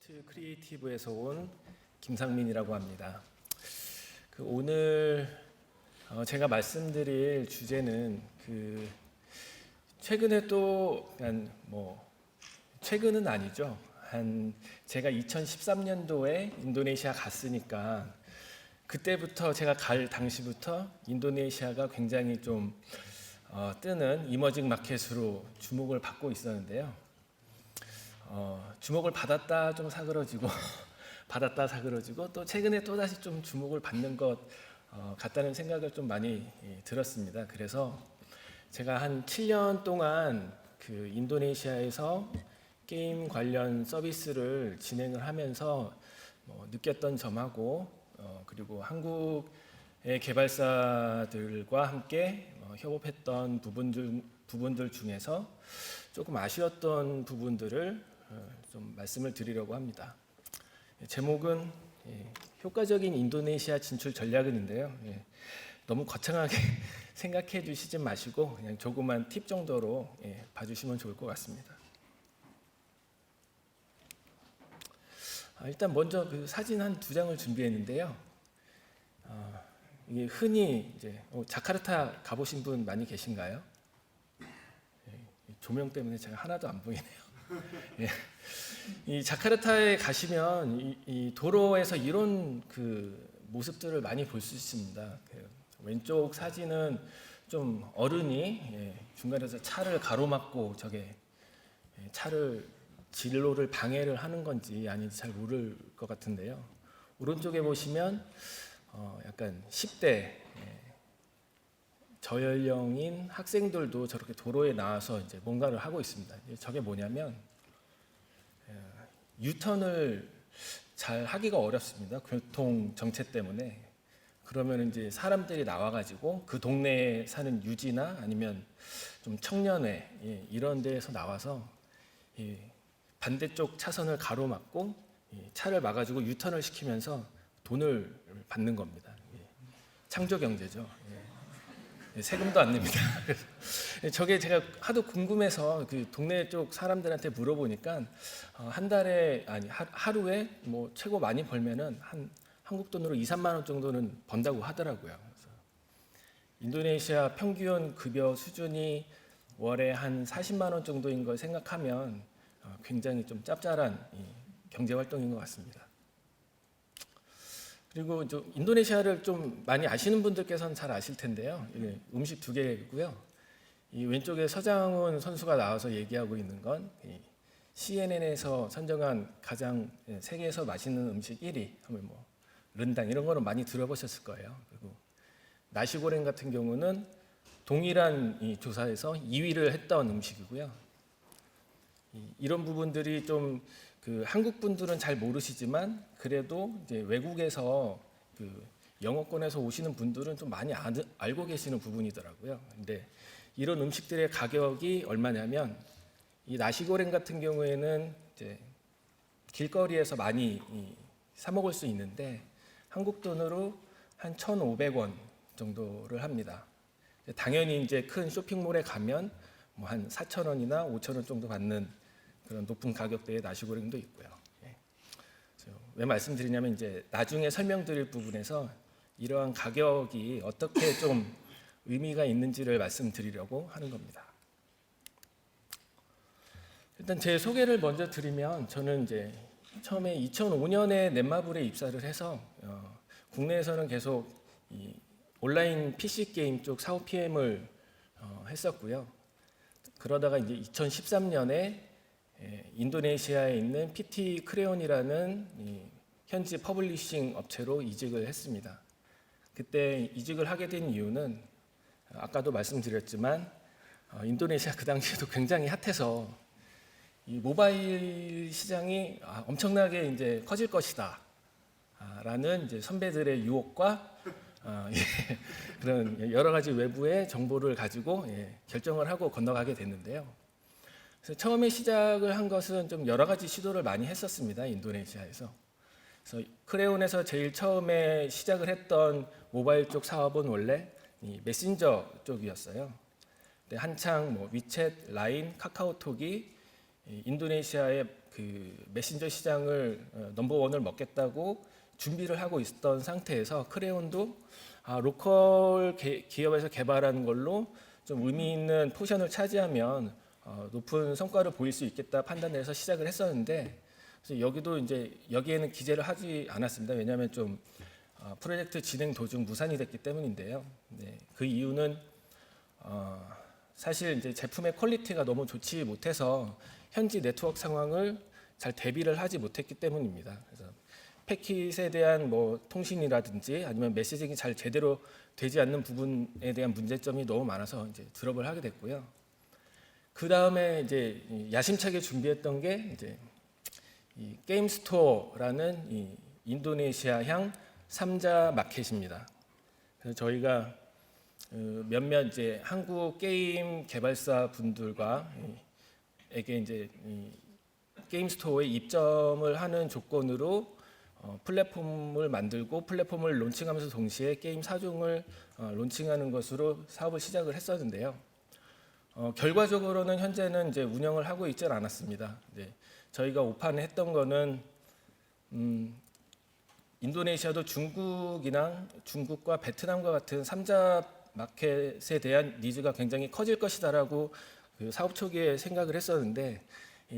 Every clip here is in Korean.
콘텐츠 크리에이티브에서 온 김상민이라고 합니다. 오늘 제가 말씀드릴 주제는 최근에 또 최근은 아니죠. 제가 2013년도에 인도네시아 갔으니까 그때부터 제가 갈 당시부터 인도네시아가 굉장히 좀 뜨는 이머징 마켓으로 주목을 받고 있었는데요. 주목을 받았다 좀 사그러지고 받았다 사그러지고 또 최근에 또 다시 좀 주목을 받는 것 같다는 생각을 좀 많이 들었습니다. 그래서 제가 한 7년 동안 인도네시아에서 게임 관련 서비스를 진행을 하면서 느꼈던 점하고 그리고 한국의 개발사들과 함께 협업했던 부분들 중에서 조금 아쉬웠던 부분들을 좀 말씀을 드리려고 합니다. 제목은 효과적인 인도네시아 진출 전략은인데요. 너무 거창하게 생각해 주시지 마시고 그냥 조그만 팁 정도로 봐주시면 좋을 것 같습니다. 일단 먼저 사진 한 2장을 준비했는데요. 이게 흔히 이제 자카르타 가보신 분 많이 계신가요? 조명 때문에 제가 하나도 안 보이네요. 이 자카르타에 가시면 이 도로에서 이런 모습들을 많이 볼 수 있습니다. 왼쪽 사진은 좀 어른이 중간에서 차를 가로막고 차를 진로를 방해를 하는 건지 아닌지 잘 모를 것 같은데요. 오른쪽에 보시면 약간 10대 저연령인 학생들도 저렇게 도로에 나와서 이제 뭔가를 하고 있습니다. 저게 뭐냐면 유턴을 잘 하기가 어렵습니다. 교통 정체 때문에. 그러면 이제 사람들이 나와가지고 그 동네에 사는 유지나 아니면 좀 청년회 이런 데에서 나와서 반대쪽 차선을 가로막고 차를 막아주고 유턴을 시키면서 돈을 받는 겁니다. 창조 경제죠. 세금도 안 냅니다. 저게 제가 하도 궁금해서 동네 쪽 사람들한테 물어보니까 하루에 최고 많이 벌면은 한국 돈으로 2-3만 원 정도는 번다고 하더라고요. 그래서 인도네시아 평균 급여 수준이 월에 한 40만 원 정도인 걸 생각하면 굉장히 좀 짭짤한 경제 활동인 것 같습니다. 그리고 인도네시아를 좀 많이 아시는 분들께서는 잘 아실 텐데요. 음식 2개고요. 이 왼쪽에 서장훈 선수가 나와서 얘기하고 있는 건 CNN에서 선정한 가장 세계에서 맛있는 음식 1위 하면 른당 이런 거는 많이 들어보셨을 거예요. 그리고 나시고랭 같은 경우는 동일한 이 조사에서 2위를 했던 음식이고요. 이런 부분들이 좀 한국 분들은 잘 모르시지만 그래도 이제 외국에서 영어권에서 오시는 분들은 좀 많이 알고 계시는 부분이더라고요. 근데 이런 음식들의 가격이 얼마냐면 이 나시고랭 같은 경우에는 이제 길거리에서 많이 사 먹을 수 있는데 한국 돈으로 한 1,500원 정도를 합니다. 당연히 이제 큰 쇼핑몰에 가면 한 4,000원이나 5,000원 정도 받는 그런 높은 가격대의 나시고랭도 있고요. 왜 말씀드리냐면 이제 나중에 설명드릴 부분에서 이러한 가격이 어떻게 좀 의미가 있는지를 말씀드리려고 하는 겁니다. 일단 제 소개를 먼저 드리면 저는 이제 처음에 2005년에 넷마블에 입사를 해서 국내에서는 계속 이 온라인 PC 게임 쪽 사업 PM을 했었고요. 그러다가 이제 2013년에 인도네시아에 있는 PT 크레온이라는 현지 퍼블리싱 업체로 이직을 했습니다. 그때 이직을 하게 된 이유는 아까도 말씀드렸지만 인도네시아 그 당시에도 굉장히 핫해서 이 모바일 시장이 엄청나게 이제 커질 것이다 라는 이제 선배들의 유혹과 그런 여러 가지 외부의 정보를 가지고 결정을 하고 건너가게 됐는데요. 그래서 처음에 시작을 한 것은 좀 여러 가지 시도를 많이 했었습니다. 인도네시아에서. 그래서 크레온에서 제일 처음에 시작을 했던 모바일 쪽 사업은 원래 이 메신저 쪽이었어요. 근데 한창 위챗, 라인, 카카오톡이 이 인도네시아의 그 메신저 시장을 넘버원을 먹겠다고 준비를 하고 있었던 상태에서 크레온도 로컬 기업에서 개발하는 걸로 좀 의미 있는 포션을 차지하면 높은 성과를 보일 수 있겠다 판단해서 시작을 했었는데, 그래서 여기도 이제 여기에는 기재를 하지 않았습니다. 왜냐하면 좀 프로젝트 진행 도중 무산이 됐기 때문인데요. 네, 그 이유는 사실 이제 제품의 퀄리티가 너무 좋지 못해서 현지 네트워크 상황을 잘 대비를 하지 못했기 때문입니다. 그래서 패킷에 대한 뭐 통신이라든지 아니면 메시징이 잘 제대로 되지 않는 부분에 대한 문제점이 너무 많아서 이제 드롭을 하게 됐고요. 그 다음에 이제 야심차게 준비했던 게 이제 이 게임 스토어라는 이 인도네시아향 3자 마켓입니다. 그래서 저희가 몇몇 이제 한국 게임 개발사 분들과 에게 이제 게임 스토어에 입점을 하는 조건으로 플랫폼을 만들고 플랫폼을 론칭하면서 동시에 게임 사종을 론칭하는 것으로 사업을 시작을 했었는데요. 결과적으로는 현재는 이제 운영을 하고 있지는 않았습니다. 네, 저희가 오판을 했던 거는 인도네시아도 중국과 베트남과 같은 3자 마켓에 대한 니즈가 굉장히 커질 것이다라고 그 사업 초기에 생각을 했었는데,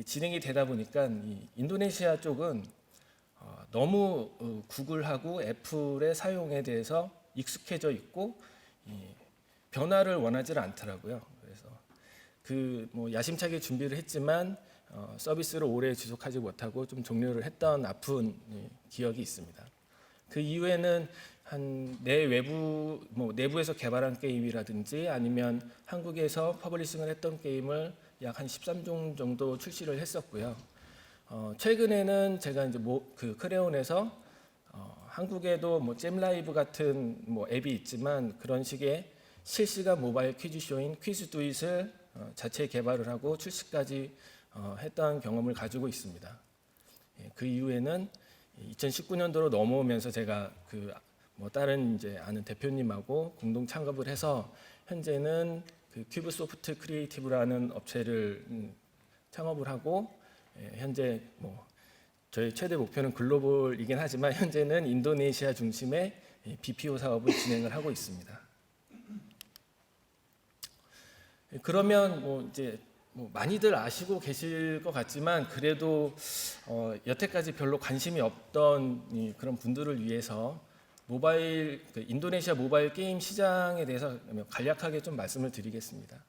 진행이 되다 보니까 이 인도네시아 쪽은 너무 구글하고 애플의 사용에 대해서 익숙해져 있고 변화를 원하지 않더라고요. 그래서 그 뭐 야심차게 준비를 했지만 서비스를 오래 지속하지 못하고 좀 종료를 했던 아픈 기억이 있습니다. 그 이후에는 한 내부에서 개발한 게임이라든지 아니면 한국에서 퍼블리싱을 했던 게임을 약 한 13종 정도 출시를 했었고요. 최근에는 제가 이제 그 크레온에서 한국에도 뭐 잼라이브 같은 뭐 앱이 있지만 그런 식의 실시간 모바일 퀴즈쇼인 퀴즈두잇을 자체 개발을 하고 출시까지 했던 경험을 가지고 있습니다. 그 이후에는 2019년도로 넘어오면서 제가 그 뭐 다른 이제 아는 대표님하고 공동 창업을 해서 현재는 그 큐브소프트 크리에이티브라는 업체를 창업을 하고, 현재 뭐 저희 최대 목표는 글로벌이긴 하지만 현재는 인도네시아 중심의 BPO 사업을 진행을 하고 있습니다. 그러면 뭐 이제 뭐 많이들 아시고 계실 것 같지만 그래도 여태까지 별로 관심이 없던 그런 분들을 위해서 인도네시아 모바일 게임 시장에 대해서 간략하게 좀 말씀을 드리겠습니다.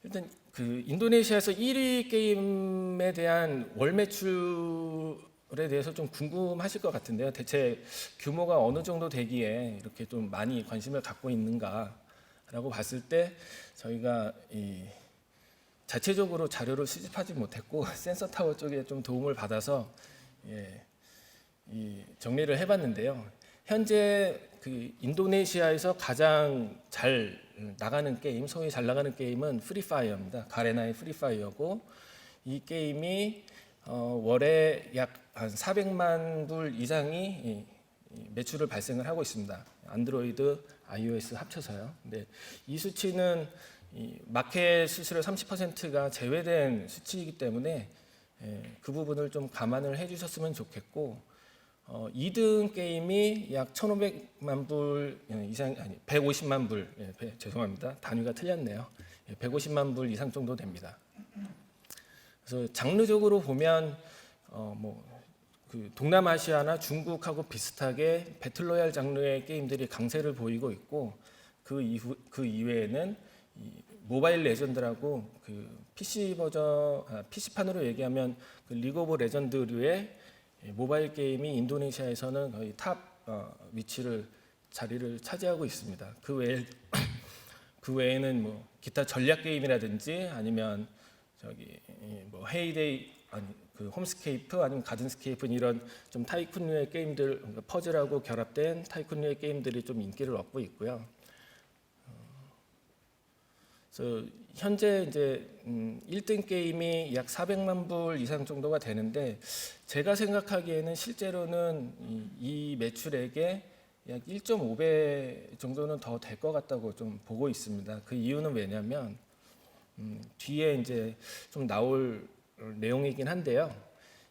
일단 그 인도네시아에서 1위 게임에 대한 월 매출에 대해서 좀 궁금하실 것 같은데요. 대체 규모가 어느 정도 되기에 이렇게 좀 많이 관심을 갖고 있는가라고 봤을 때 저희가 자체적으로 자료를 수집하지 못했고 센서타워 쪽에 좀 도움을 받아서 정리를 해봤는데요. 현재 그 인도네시아에서 가장 잘 나가는 게임, 소위 잘 나가는 게임은 프리파이어입니다. 가레나의 프리파이어고, 이 게임이 월에 약 한 400만 불 이상이 매출을 발생을 하고 있습니다. 안드로이드, iOS 합쳐서요. 근데 이 수치는 마켓 수수료 30%가 제외된 수치이기 때문에 그 부분을 좀 감안을 해주셨으면 좋겠고, 2등 게임이 약 1,500만 불 이상, 아니 150만 불, 죄송합니다. 단위가 틀렸네요. 150만 불 이상 정도 됩니다. 그래서 장르적으로 보면 그 동남아시아나 중국하고 비슷하게 배틀로얄 장르의 게임들이 강세를 보이고 있고, 그 이외에는 모바일 레전드라고 그 PC판으로 얘기하면 그 리그 오브 레전드류의 모바일 게임이 인도네시아에서는 거의 탑 자리를 차지하고 있습니다. 그 외에는 뭐 기타 전략 게임이라든지 아니면 뭐 헤이데이, 그 홈스케이프 아니면 가든스케이프, 이런 좀 타이쿤류의 게임들, 퍼즐하고 결합된 타이쿤류의 게임들이 좀 인기를 얻고 있고요. 그래서 현재 이제 1등 게임이 약 400만 불 이상 정도가 되는데, 제가 생각하기에는 실제로는 이 매출액의 약 1.5배 정도는 더 될 것 같다고 좀 보고 있습니다. 그 이유는 왜냐하면 뒤에 이제 좀 나올 내용이긴 한데요.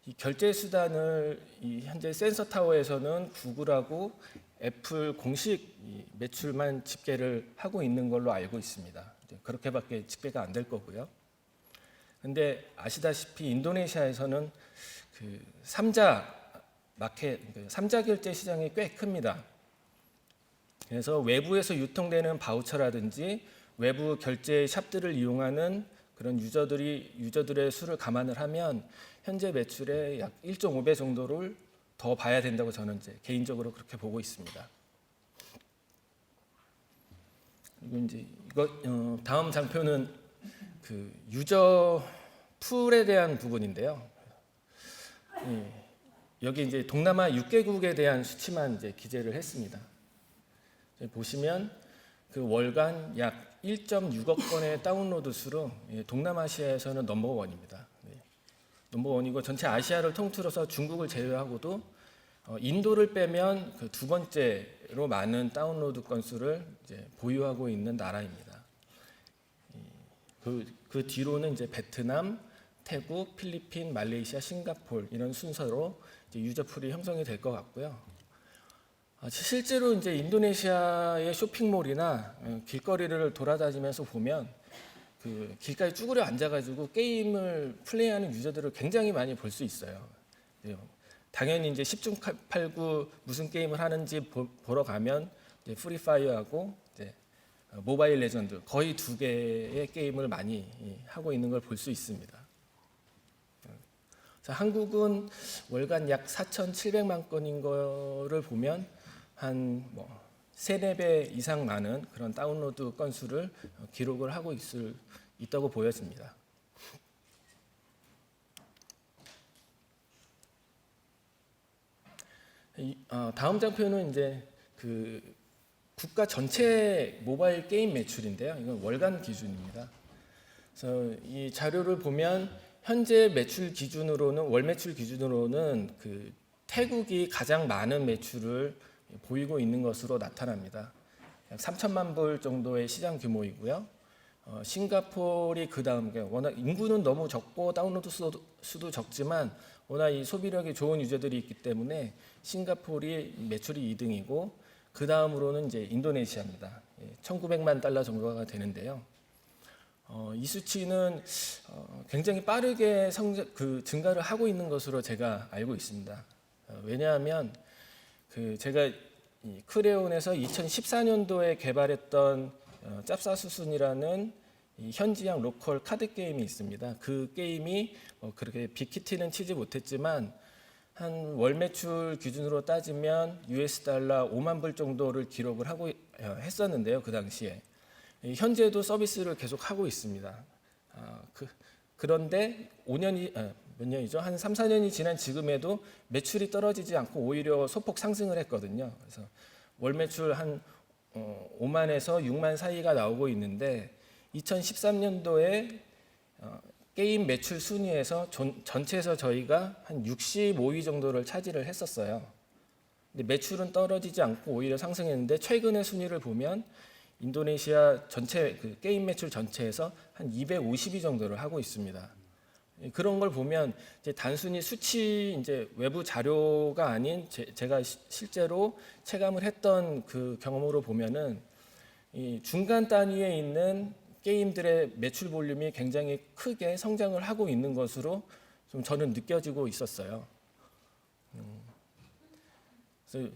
이 결제 수단을 현재 센서 타워에서는 구글하고 애플 공식 매출만 집계를 하고 있는 걸로 알고 있습니다. 그렇게밖에 집계가 안 될 거고요. 근데 아시다시피 인도네시아에서는 그 삼자 마켓, 삼자 결제 시장이 꽤 큽니다. 그래서 외부에서 유통되는 바우처라든지 외부 결제 샵들을 이용하는 그런 유저들의 수를 감안을 하면 현재 매출의 약 1.5배 정도를 더 봐야 된다고 저는 이제 개인적으로 그렇게 보고 있습니다. 그리고 이제 다음 장표는 그 유저 풀에 대한 부분인데요. 여기 이제 동남아 6개국에 대한 수치만 이제 기재를 했습니다. 보시면 그 월간 약 1.6억 건의 다운로드 수로 동남아시아에서는 넘버원입니다. 넘버원이고 전체 아시아를 통틀어서 중국을 제외하고도 인도를 빼면 그 두 번째로 많은 다운로드 건수를 이제 보유하고 있는 나라입니다. 그 뒤로는 이제 베트남, 태국, 필리핀, 말레이시아, 싱가포르 이런 순서로 이제 유저풀이 형성이 될 것 같고요. 실제로 이제 인도네시아의 쇼핑몰이나 길거리를 돌아다니면서 보면 그 길가에 쭈그려 앉아가지고 게임을 플레이하는 유저들을 굉장히 많이 볼 수 있어요. 당연히 이제 10중 8구 무슨 게임을 하는지 보러 가면 이제 프리파이어하고 이제 모바일 레전드 거의 두 개의 게임을 많이 하고 있는 걸 볼 수 있습니다. 자, 한국은 월간 약 4,700만 건인 거를 보면 한 3, 4배 이상 많은 그런 다운로드 건수를 기록을 하고 있다고 보여집니다. 다음 장표는 이제 그 국가 전체 모바일 게임 매출인데요. 이건 월간 기준입니다. 그래서 이 자료를 보면 현재 매출 기준으로는 월 매출 기준으로는 그 태국이 가장 많은 매출을 보이고 있는 것으로 나타납니다. 약 3천만 불 정도의 시장 규모이고요. 싱가포르이 그 다음, 워낙 인구는 너무 적고 다운로드 수도 적지만 워낙 이 소비력이 좋은 유저들이 있기 때문에 싱가포르이 매출이 2등이고 그 다음으로는 이제 인도네시아입니다. 1,900만 달러 정도가 되는데요. 이 수치는 굉장히 빠르게 증가를 하고 있는 것으로 제가 알고 있습니다. 왜냐하면 제가 크레온에서 2014년도에 개발했던 짭사수순이라는 현지형 로컬 카드 게임이 있습니다. 그 게임이 그렇게 빅히트는 치지 못했지만 한 월 매출 기준으로 따지면 US 달러 5만 불 정도를 기록을 하고 했었는데요. 그 당시에 현재도 서비스를 계속 하고 있습니다. 그런데 몇 년이죠? 한 3, 4년이 지난 지금에도 매출이 떨어지지 않고 오히려 소폭 상승을 했거든요. 그래서 월 매출 한 5만에서 6만 사이가 나오고 있는데 2013년도에 게임 매출 순위에서 전체에서 저희가 한 65위 정도를 차지를 했었어요. 근데 매출은 떨어지지 않고 오히려 상승했는데 최근의 순위를 보면 인도네시아 전체 그 게임 매출 전체에서 한 250위 정도를 하고 있습니다. 그런 걸 보면 이제 단순히 수치 이제 외부 자료가 아닌 제가 실제로 체감을 했던 그 경험으로 보면은 이 중간 단위에 있는 게임들의 매출 볼륨이 굉장히 크게 성장을 하고 있는 것으로 좀 저는 느껴지고 있었어요. 그래서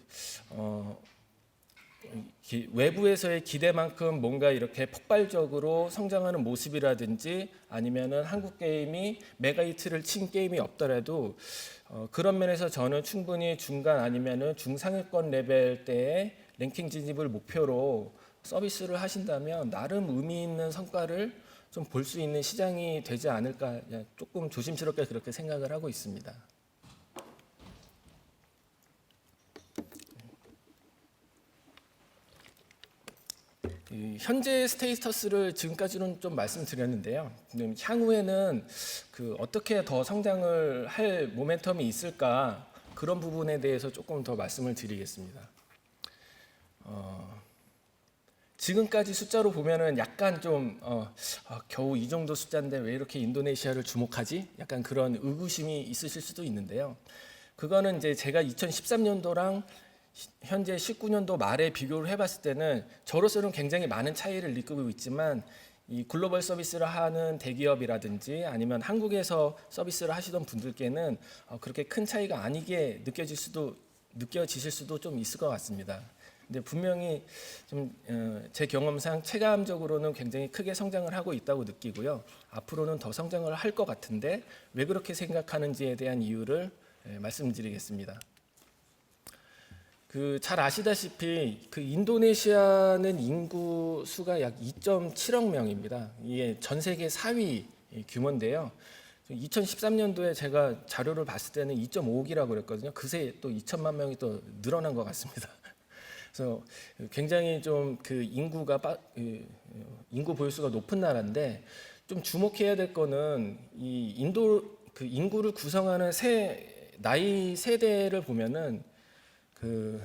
외부에서의 기대만큼 뭔가 이렇게 폭발적으로 성장하는 모습이라든지 아니면은 한국 게임이 메가히트를 친 게임이 없더라도 그런 면에서 저는 충분히 중간 아니면은 중상위권 레벨대의 랭킹 진입을 목표로 서비스를 하신다면 나름 의미 있는 성과를 좀 볼 수 있는 시장이 되지 않을까 조금 조심스럽게 그렇게 생각을 하고 있습니다. 현재 스테이터스를 지금까지는 좀 말씀드렸는데요. 향후에는 어떻게 더 성장을 할 모멘텀이 있을까 그런 부분에 대해서 조금 더 말씀을 드리겠습니다. 지금까지 숫자로 보면은 약간 좀 겨우 이 정도 숫자인데 왜 이렇게 인도네시아를 주목하지? 약간 그런 의구심이 있으실 수도 있는데요. 그거는 이제 제가 2013년도랑 현재 19년도 말에 비교를 해봤을 때는 저로서는 굉장히 많은 차이를 느끼고 있지만 이 글로벌 서비스를 하는 대기업이라든지 아니면 한국에서 서비스를 하시던 분들께는 그렇게 큰 차이가 아니게 느껴지실 수도 좀 있을 것 같습니다. 근데 분명히 좀 제 경험상 체감적으로는 굉장히 크게 성장을 하고 있다고 느끼고요. 앞으로는 더 성장을 할 것 같은데 왜 그렇게 생각하는지에 대한 이유를 말씀드리겠습니다. 잘 아시다시피 인도네시아는 인구 수가 약 2.7억 명입니다. 이게 전 세계 4위 규모인데요. 2013년도에 제가 자료를 봤을 때는 2.5억이라고 그랬거든요. 그새 또 2천만 명이 또 늘어난 것 같습니다. 그래서 굉장히 좀 인구 보유수가 높은 나라인데 좀 주목해야 될 거는 이 인구를 구성하는 나이 세대를 보면은 이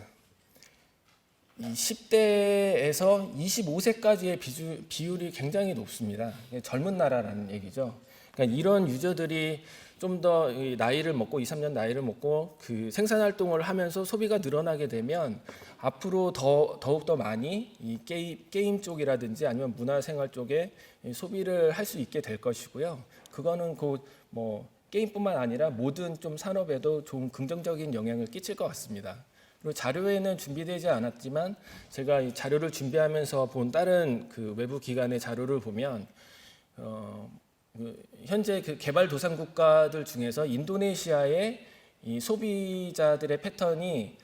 10대에서 25세까지의 비율이 굉장히 높습니다. 젊은 나라라는 얘기죠. 그러니까 이런 유저들이 좀 더 나이를 먹고 2, 3년 나이를 먹고 생산 활동을 하면서 소비가 늘어나게 되면 앞으로 더욱 더 많이 이 게임 쪽이라든지 아니면 문화생활 쪽에 소비를 할 수 있게 될 것이고요. 그거는 게임뿐만 아니라 모든 좀 산업에도 좋은 긍정적인 영향을 끼칠 것 같습니다. 그리고 자료에는 준비되지 않았지만 제가 이 자료를 준비하면서 본 다른 외부 기관의 자료를 보면 현재 개발도상 국가들 중에서 인도네시아의 이 소비자들의 패턴이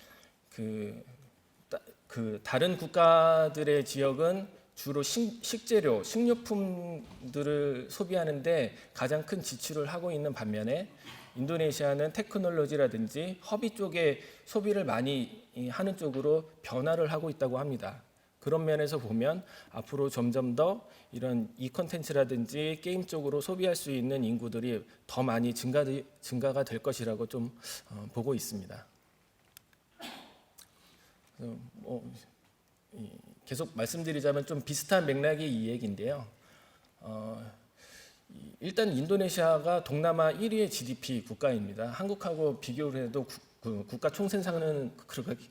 다른 국가들의 지역은 주로 식재료, 식료품들을 소비하는데 가장 큰 지출을 하고 있는 반면에 인도네시아는 테크놀로지라든지 허비 쪽에 소비를 많이 하는 쪽으로 변화를 하고 있다고 합니다. 그런 면에서 보면 앞으로 점점 더 이런 콘텐츠라든지 게임 쪽으로 소비할 수 있는 인구들이 더 많이 증가가 될 것이라고 좀 보고 있습니다. 계속 말씀드리자면 좀 비슷한 맥락의 이 얘기인데요. 일단 인도네시아가 동남아 1위의 GDP 국가입니다. 한국하고 비교를 해도 국가 총생산은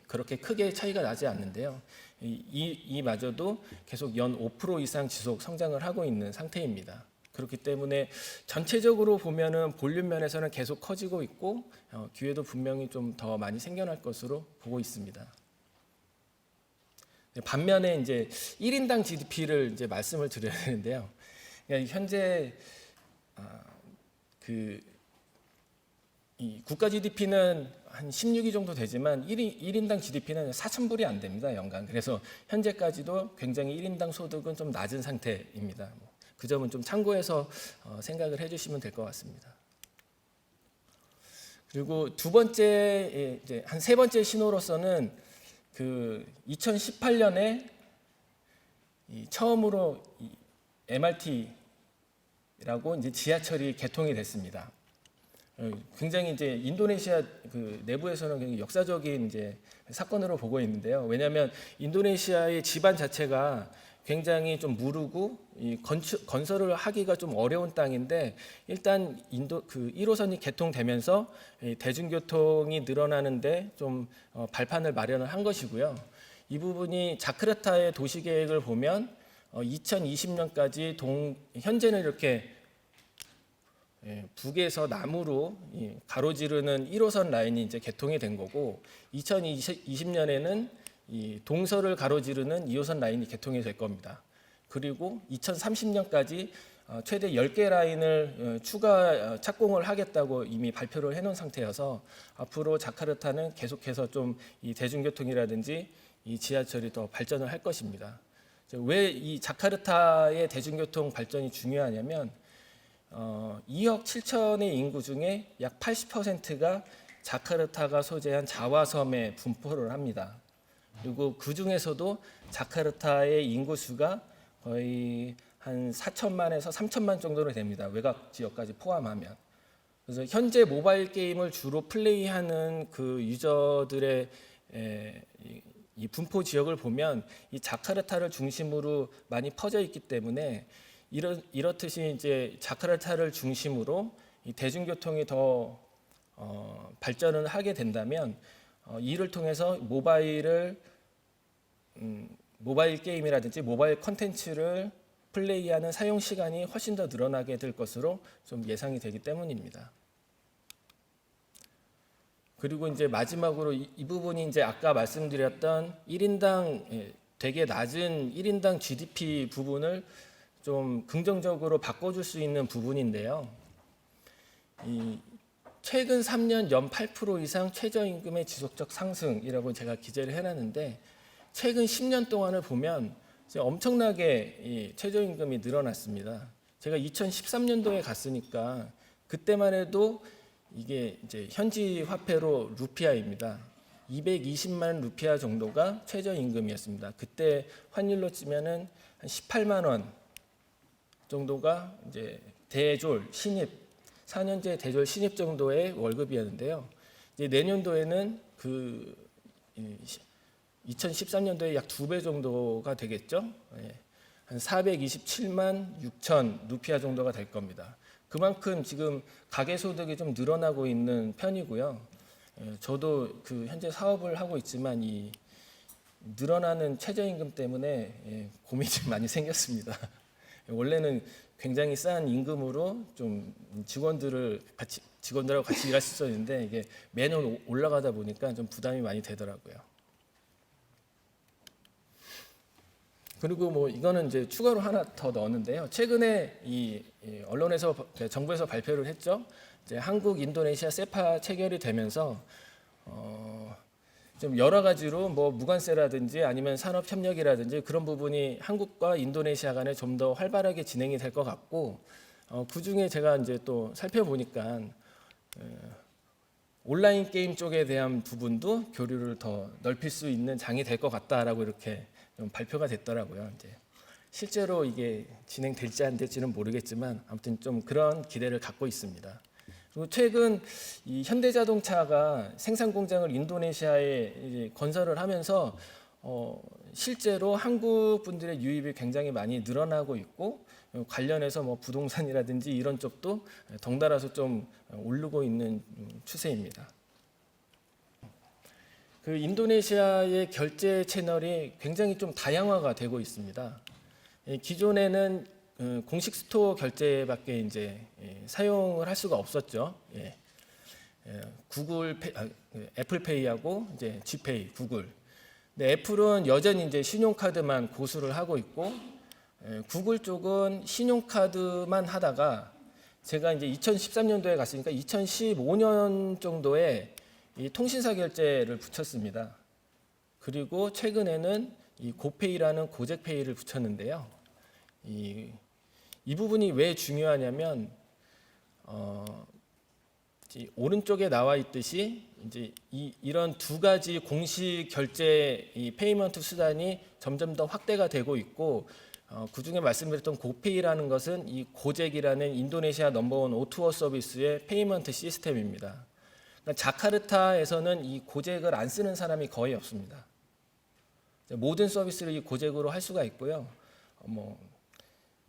그렇게 크게 차이가 나지 않는데요. 이마저도 계속 연 5% 이상 지속 성장을 하고 있는 상태입니다. 그렇기 때문에 전체적으로 보면은 볼륨 면에서는 계속 커지고 있고 기회도 분명히 좀 더 많이 생겨날 것으로 보고 있습니다. 반면에 이제 1인당 GDP를 이제 말씀을 드려야 되는데요. 현재 이 국가 GDP는 한 16위 정도 되지만 1인당 GDP는 4,000불이 안 됩니다, 연간. 그래서 현재까지도 굉장히 1인당 소득은 좀 낮은 상태입니다. 그 점은 좀 참고해서 생각을 해주시면 될 것 같습니다. 그리고 두 번째, 이제 한 세 번째 신호로서는 2018년에 처음으로 MRT라고 이제 지하철이 개통이 됐습니다. 굉장히 이제 인도네시아 내부에서는 굉장히 역사적인 이제 사건으로 보고 있는데요. 왜냐하면 인도네시아의 지반 자체가 굉장히 좀 무르고 건설을 하기가 좀 어려운 땅인데 일단 1호선이 개통되면서 대중교통이 늘어나는데 좀 발판을 마련을 한 것이고요. 이 부분이 자카르타의 도시계획을 보면 2020년까지 현재는 이렇게 북에서 남으로 가로지르는 1호선 라인이 이제 개통이 된 거고 2020년에는 이 동서를 가로지르는 2호선 라인이 개통이 될 겁니다. 그리고 2030년까지 최대 10개 라인을 추가 착공을 하겠다고 이미 발표를 해놓은 상태여서 앞으로 자카르타는 계속해서 좀 이 대중교통이라든지 이 지하철이 더 발전을 할 것입니다. 왜 이 자카르타의 대중교통 발전이 중요하냐면 2억 7천의 인구 중에 약 80%가 자카르타가 소재한 자와섬에 분포를 합니다. 그리고 그 중에서도 자카르타의 인구수가 거의 한 4천만에서 3천만 정도로 됩니다. 외곽 지역까지 포함하면. 그래서 현재 모바일 게임을 주로 플레이하는 그 유저들의 이 분포 지역을 보면 이 자카르타를 중심으로 많이 퍼져 있기 때문에 이렇듯이 이제 자카르타를 중심으로 이 대중교통이 더 발전을 하게 된다면 이를 통해서 모바일 게임이라든지 모바일 컨텐츠를 플레이하는 사용 시간이 훨씬 더 늘어나게 될 것으로 좀 예상이 되기 때문입니다. 그리고 이제 마지막으로 이 부분이 이제 아까 말씀드렸던 1인당 되게 낮은 1인당 GDP 부분을 좀 긍정적으로 바꿔줄 수 있는 부분인데요. 최근 3년 연 8% 이상 최저임금의 지속적 상승이라고 제가 기재를 해놨는데 최근 10년 동안을 보면 엄청나게 이 최저임금이 늘어났습니다. 제가 2013년도에 갔으니까 그때만 해도 이게 이제 현지 화폐로 루피아입니다. 220만 루피아 정도가 최저임금이었습니다. 그때 환율로 치면은 한 18만 원 정도가 이제 대졸 신입 4년제 대졸 신입 정도의 월급이었는데요. 이제 내년도에는 2013년도에 약 2배 정도가 되겠죠. 한 427만 6천 루피아 정도가 될 겁니다. 그만큼 지금 가계소득이 좀 늘어나고 있는 편이고요. 저도 현재 사업을 하고 있지만 이 늘어나는 최저임금 때문에 고민이 많이 생겼습니다. 원래는 굉장히 싼 임금으로 좀 직원들하고 같이 일할 수 있었는데 이게 매년 올라가다 보니까 좀 부담이 많이 되더라고요. 그리고 뭐 이거는 이제 추가로 하나 더 넣었는데요. 최근에 이 언론에서 정부에서 발표를 했죠. 이제 한국 인도네시아 세파 체결이 되면서 좀 여러 가지로 뭐 무관세라든지 아니면 산업 협력이라든지 그런 부분이 한국과 인도네시아 간에 좀 더 활발하게 진행이 될 것 같고 그 중에 제가 이제 또 살펴보니까 온라인 게임 쪽에 대한 부분도 교류를 더 넓힐 수 있는 장이 될 것 같다라고 이렇게 좀 발표가 됐더라고요. 이제 실제로 이게 진행될지 안 될지는 모르겠지만 아무튼 좀 그런 기대를 갖고 있습니다. 그리고 최근 이 현대자동차가 생산 공장을 인도네시아에 이제 건설을 하면서 실제로 한국 분들의 유입이 굉장히 많이 늘어나고 있고 관련해서 뭐 부동산이라든지 이런 쪽도 덩달아서 좀 오르고 있는 추세입니다. 그 인도네시아의 결제 채널이 굉장히 좀 다양화가 되고 있습니다. 기존에는 공식 스토어 결제밖에 이제 사용을 할 수가 없었죠. 애플페이하고 이제 지페이, 구글. 근데 애플은 여전히 이제 신용카드만 고수를 하고 있고 구글 쪽은 신용카드만 하다가 제가 이제 2013년도에 갔으니까 2015년 정도에 이 통신사 결제를 붙였습니다. 그리고 최근에는 이 고페이라는 고잭페이를 붙였는데요. 이 부분이 왜 중요하냐면 오른쪽에 나와 있듯이 이제 이런 두 가지 공식 결제 이 페이먼트 수단이 점점 더 확대가 되고 있고 그 중에 말씀드렸던 고페이라는 것은 이 고잭이라는 인도네시아 넘버원 O2O 서비스의 페이먼트 시스템입니다. 그러니까 자카르타에서는 이 고잭을 안 쓰는 사람이 거의 없습니다. 모든 서비스를 이 고잭으로 할 수가 있고요.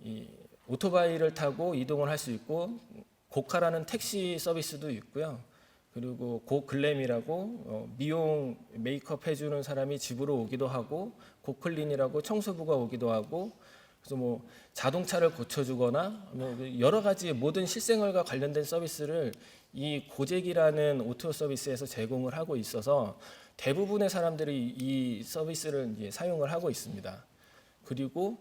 이 오토바이를 타고 이동을 할 수 있고 고카라는 택시 서비스도 있고요. 그리고 고글램이라고 미용 메이크업 해주는 사람이 집으로 오기도 하고 고클린이라고 청소부가 오기도 하고 그래서 뭐 자동차를 고쳐주거나 여러 가지 모든 실생활과 관련된 서비스를 이 고잭이라는 오토 서비스에서 제공을 하고 있어서 대부분의 사람들이 이 서비스를 이제 사용을 하고 있습니다. 그리고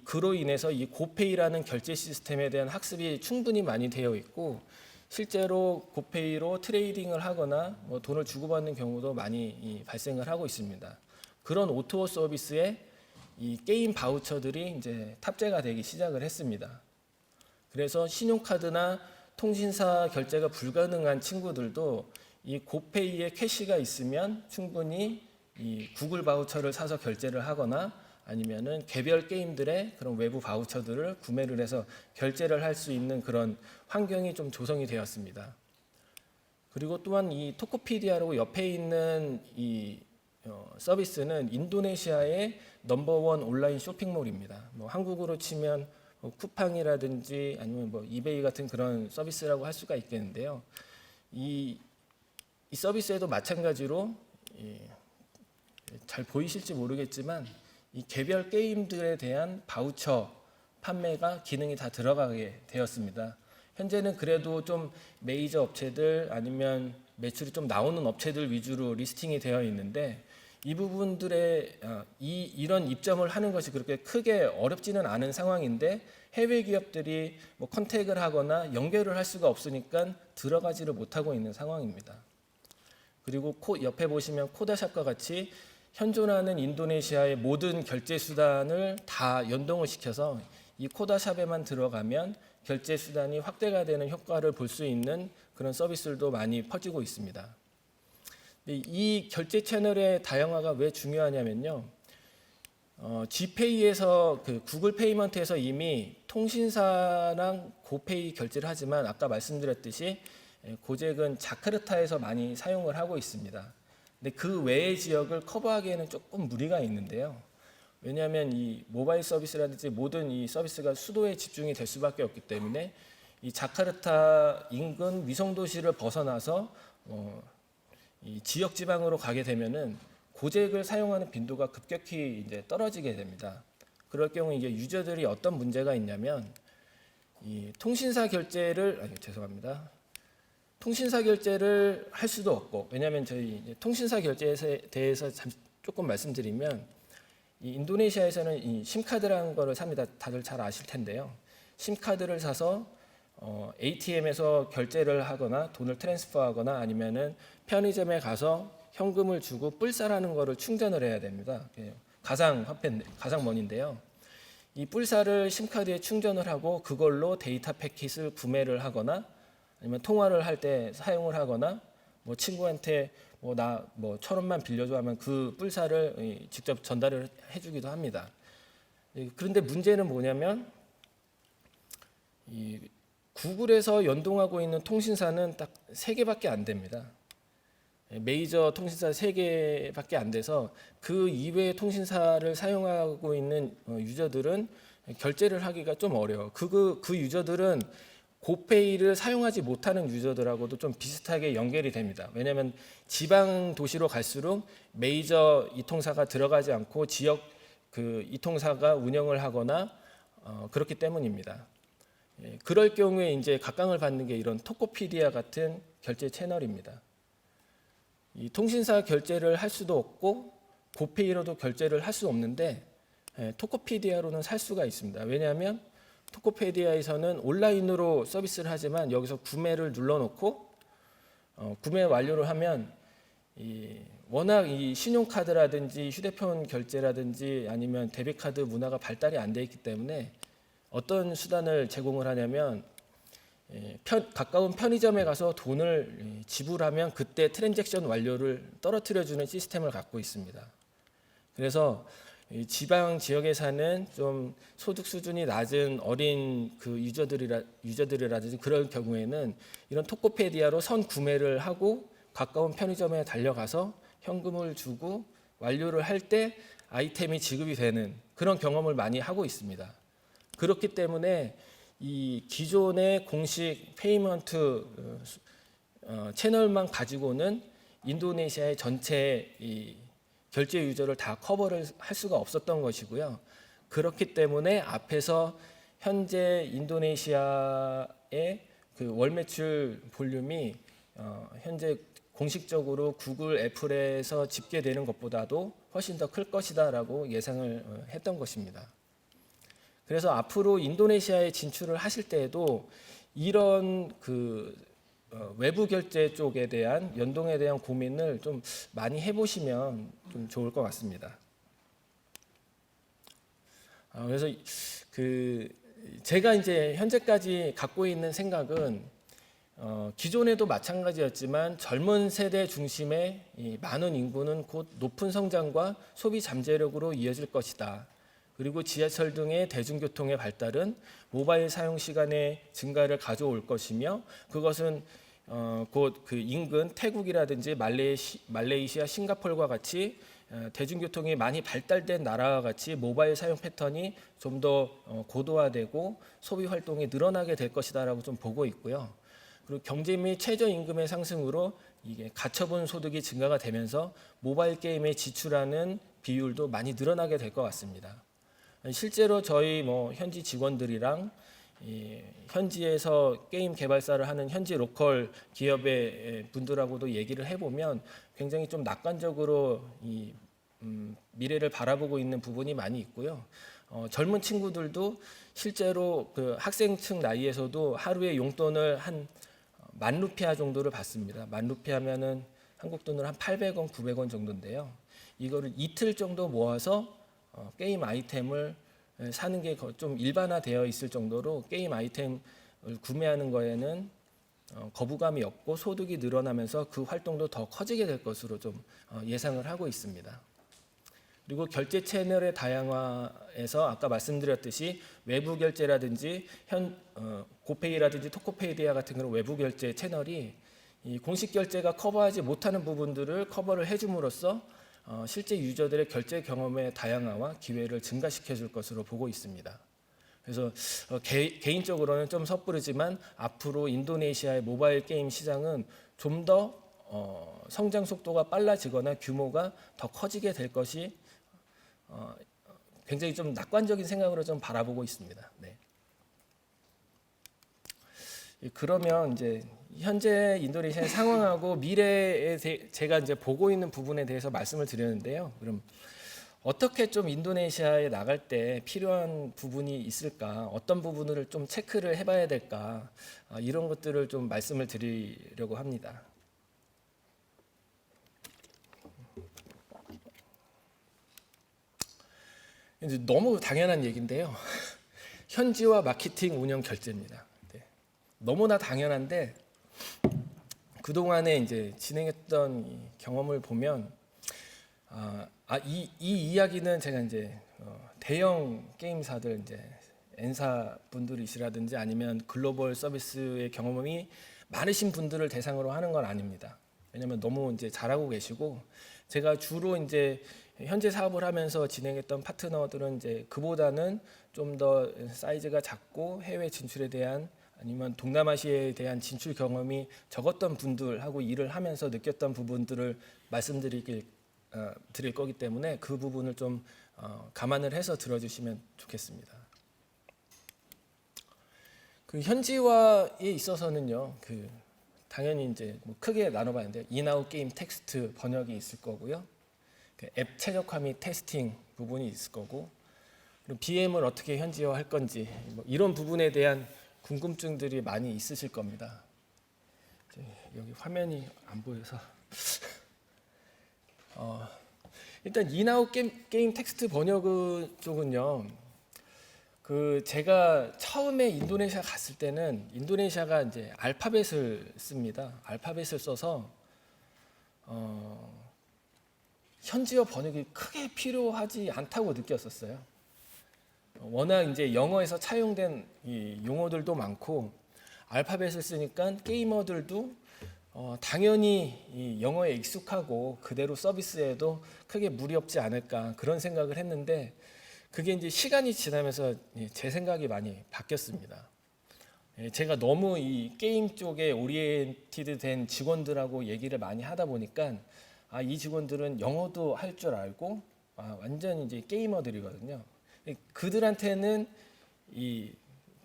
그로 인해서 이 고페이라는 결제 시스템에 대한 학습이 충분히 많이 되어 있고 실제로 고페이로 트레이딩을 하거나 뭐 돈을 주고받는 경우도 많이 발생을 하고 있습니다. 그런 오토 서비스에 이 게임 바우처들이 이제 탑재가 되기 시작을 했습니다. 그래서 신용카드나 통신사 결제가 불가능한 친구들도 이 고페이에 캐시가 있으면 충분히 이 구글 바우처를 사서 결제를 하거나 아니면은 개별 게임들의 그런 외부 바우처들을 구매를 해서 결제를 할 수 있는 그런 환경이 좀 조성이 되었습니다. 그리고 또한 이 토코피디아라고 옆에 있는 이 서비스는 인도네시아의 넘버원 온라인 쇼핑몰입니다. 뭐 한국으로 치면 뭐 쿠팡이라든지 아니면 뭐 이베이 같은 그런 서비스라고 할 수가 있겠는데요. 이 서비스에도 마찬가지로 잘 보이실지 모르겠지만 이 개별 게임들에 대한 바우처 판매가 기능이 다 들어가게 되었습니다. 현재는 그래도 좀 메이저 업체들 아니면 매출이 좀 나오는 업체들 위주로 리스팅이 되어 있는데 이 부분들의 이런 입점을 하는 것이 그렇게 크게 어렵지는 않은 상황인데 해외 기업들이 뭐 컨택을 하거나 연결을 할 수가 없으니까 들어가지를 못하고 있는 상황입니다. 그리고 옆에 보시면 코다샵과 같이 현존하는 인도네시아의 모든 결제 수단을 다 연동을 시켜서 이 코다샵에만 들어가면 결제 수단이 확대가 되는 효과를 볼 수 있는 그런 서비스들도 많이 퍼지고 있습니다. 이 결제 채널의 다양화가 왜 중요하냐면요. G페이에서 그 구글 페이먼트에서 이미 통신사랑 고페이 결제를 하지만 아까 말씀드렸듯이 고잭은 자카르타에서 많이 사용을 하고 있습니다. 근데 그 외의 지역을 커버하기에는 조금 무리가 있는데요. 왜냐하면 이 모바일 서비스라든지 모든 이 서비스가 수도에 집중이 될 수밖에 없기 때문에 이 자카르타 인근 위성 도시를 벗어나서 이 지역 지방으로 가게 되면은 고잭을 사용하는 빈도가 급격히 이제 떨어지게 됩니다. 그럴 경우 이제 유저들이 어떤 문제가 있냐면 이 통신사 결제를 할 수도 없고, 왜냐하면 저희 통신사 결제에 대해서 조금 말씀드리면 이 인도네시아에서는 이 심카드라는 거를 삽니다. 다들 잘 아실 텐데요. 심카드를 사서 ATM에서 결제를 하거나 돈을 트랜스퍼하거나 아니면은 편의점에 가서 현금을 주고 뿔사라는 거를 충전을 해야 됩니다. 가상머니인데요. 이 뿔사를 심카드에 충전을 하고 그걸로 데이터 패킷을 구매를 하거나 아니면 통화를 할 때 사용을 하거나 뭐 친구한테 나 1,000원만 빌려줘 하면 그 뿔사를 직접 전달을 해주기도 합니다. 그런데 문제는 뭐냐면 이 구글에서 연동하고 있는 통신사는 딱 3개밖에 안 됩니다. 메이저 통신사 3개밖에 안 돼서 그 이외의 통신사를 사용하고 있는 유저들은 결제를 하기가 좀 어려워요. 그 유저들은 고페이를 사용하지 못하는 유저들하고도 좀 비슷하게 연결이 됩니다. 왜냐하면 지방 도시로 갈수록 메이저 이통사가 들어가지 않고 지역 그 이통사가 운영을 하거나 그렇기 때문입니다. 그럴 경우에 이제 각광을 받는 게 이런 토코피디아 같은 결제 채널입니다. 이 통신사 결제를 할 수도 없고 고페이로도 결제를 할 수 없는데 토코피디아로는 살 수가 있습니다. 왜냐하면 토코페디아에서는 온라인으로 서비스를 하지만 여기서 구매를 눌러놓고 구매 완료를 하면 워낙 이 신용카드라든지 휴대폰 결제라든지 아니면 데비카드 문화가 발달이 안 돼 있기 때문에 어떤 수단을 제공을 하냐면 가까운 편의점에 가서 돈을 지불하면 그때 트랜잭션 완료를 떨어뜨려주는 시스템을 갖고 있습니다. 그래서 지방 지역에 사는 좀 소득 수준이 낮은 어린 그 유저들이라든지 그럴 경우에는 이런 토코페디아로 선 구매를 하고 가까운 편의점에 달려가서 현금을 주고 완료를 할 때 아이템이 지급이 되는 그런 경험을 많이 하고 있습니다. 그렇기 때문에 이 기존의 공식 페이먼트 채널만 가지고는 인도네시아의 전체 이 결제 유저를 다 커버를 할 수가 없었던 것이고요. 그렇기 때문에 앞에서 현재 인도네시아의 그 월 매출 볼륨이 현재 공식적으로 구글, 애플에서 집계되는 것보다도 훨씬 더 클 것이다라고 예상을 했던 것입니다. 그래서 앞으로 인도네시아에 진출을 하실 때에도 이런 그 외부 결제 쪽에 대한 연동에 대한 고민을 좀 많이 해보시면 좀 좋을 것 같습니다. 그래서 제가 이제 현재까지 갖고 있는 생각은 기존에도 마찬가지였지만 젊은 세대 중심의 이 많은 인구는 곧 높은 성장과 소비 잠재력으로 이어질 것이다. 그리고 지하철 등의 대중교통의 발달은 모바일 사용 시간의 증가를 가져올 것이며 그것은 곧 그 인근 태국이라든지 말레이시아, 싱가포르와 같이 대중교통이 많이 발달된 나라와 같이 모바일 사용 패턴이 좀 더 고도화되고 소비 활동이 늘어나게 될 것이다라고 좀 보고 있고요. 그리고 경제 및 최저임금의 상승으로 이게 가처분 소득이 증가가 되면서 모바일 게임에 지출하는 비율도 많이 늘어나게 될 것 같습니다. 실제로 저희 현지 직원들이랑 현지에서 게임 개발사를 하는 현지 로컬 기업의 분들하고도 얘기를 해보면 굉장히 좀 낙관적으로 미래를 바라보고 있는 부분이 많이 있고요. 젊은 친구들도 실제로 그 학생층 나이에서도 하루에 용돈을 한 10,000루피아 정도를 받습니다. 10,000루피아면은 한국 돈으로 한 800원, 900원 정도인데요. 이거를 이틀 정도 모아서 게임 아이템을 사는 게 좀 일반화되어 있을 정도로 게임 아이템을 구매하는 거에는 거부감이 없고 소득이 늘어나면서 그 활동도 더 커지게 될 것으로 좀 예상을 하고 있습니다. 그리고 결제 채널의 다양화에서 아까 말씀드렸듯이 외부 결제라든지 고페이라든지 토코페이디아 같은 그런 외부 결제 채널이 이 공식 결제가 커버하지 못하는 부분들을 커버를 해줌으로써 실제 유저들의 결제 경험의 다양화와 기회를 증가시켜 줄 것으로 보고 있습니다. 그래서 개인적으로는 좀 섣부르지만 앞으로 인도네시아의 모바일 게임 시장은 좀 더 성장 속도가 빨라지거나 규모가 더 커지게 될 것이 굉장히 좀 낙관적인 생각으로 좀 바라보고 있습니다. 네. 그러면 이제 현재 인도네시아의 상황하고 미래에 제가 이제 보고 있는 부분에 대해서 말씀을 드렸는데요. 그럼 어떻게 좀 인도네시아에 나갈 때 필요한 부분이 있을까? 어떤 부분을 좀 체크를 해봐야 될까? 이런 것들을 좀 말씀을 드리려고 합니다. 이제 너무 당연한 얘기인데요. 현지화 마케팅 운영 결제입니다. 네. 너무나 당연한데 그동안에 이제 진행했던 이 경험을 보면 이 이야기는 제가 이제 대형 게임사들 이제 N사 분들이시라든지 아니면 글로벌 서비스의 경험이 많으신 분들을 대상으로 하는 건 아닙니다. 왜냐하면 너무 이제 잘하고 계시고 제가 주로 이제 현재 사업을 하면서 진행했던 파트너들은 이제 그보다는 좀 더 사이즈가 작고 해외 진출에 대한 아니면 동남아시아에 대한 진출 경험이 적었던 분들하고 일을 하면서 느꼈던 부분들을 말씀드릴 거기 때문에 그 부분을 좀 감안을 해서 들어주시면 좋겠습니다. 그 현지화에 있어서는요, 당연히 이제 크게 나눠봤는데 인아웃 게임 텍스트 번역이 있을 거고요. 앱 최적화 및 테스팅 부분이 있을 거고, 그리고 BM을 어떻게 현지화할 건지 이런 부분에 대한 궁금증들이 많이 있으실 겁니다. 여기 화면이 안 보여서 일단 인아웃 게임 텍스트 번역 쪽은요. 제가 처음에 인도네시아 갔을 때는 인도네시아가 이제 알파벳을 씁니다. 알파벳을 써서 현지어 번역이 크게 필요하지 않다고 느꼈었어요. 워낙 이제 영어에서 차용된 이 용어들도 많고 알파벳을 쓰니까 게이머들도 당연히 이 영어에 익숙하고 그대로 서비스에도 크게 무리 없지 않을까 그런 생각을 했는데 그게 이제 시간이 지나면서 제 생각이 많이 바뀌었습니다. 제가 너무 이 게임 쪽에 오리엔티드 된 직원들하고 얘기를 많이 하다 보니까 이 직원들은 영어도 할 줄 알고 완전 이제 게이머들이거든요. 그들한테는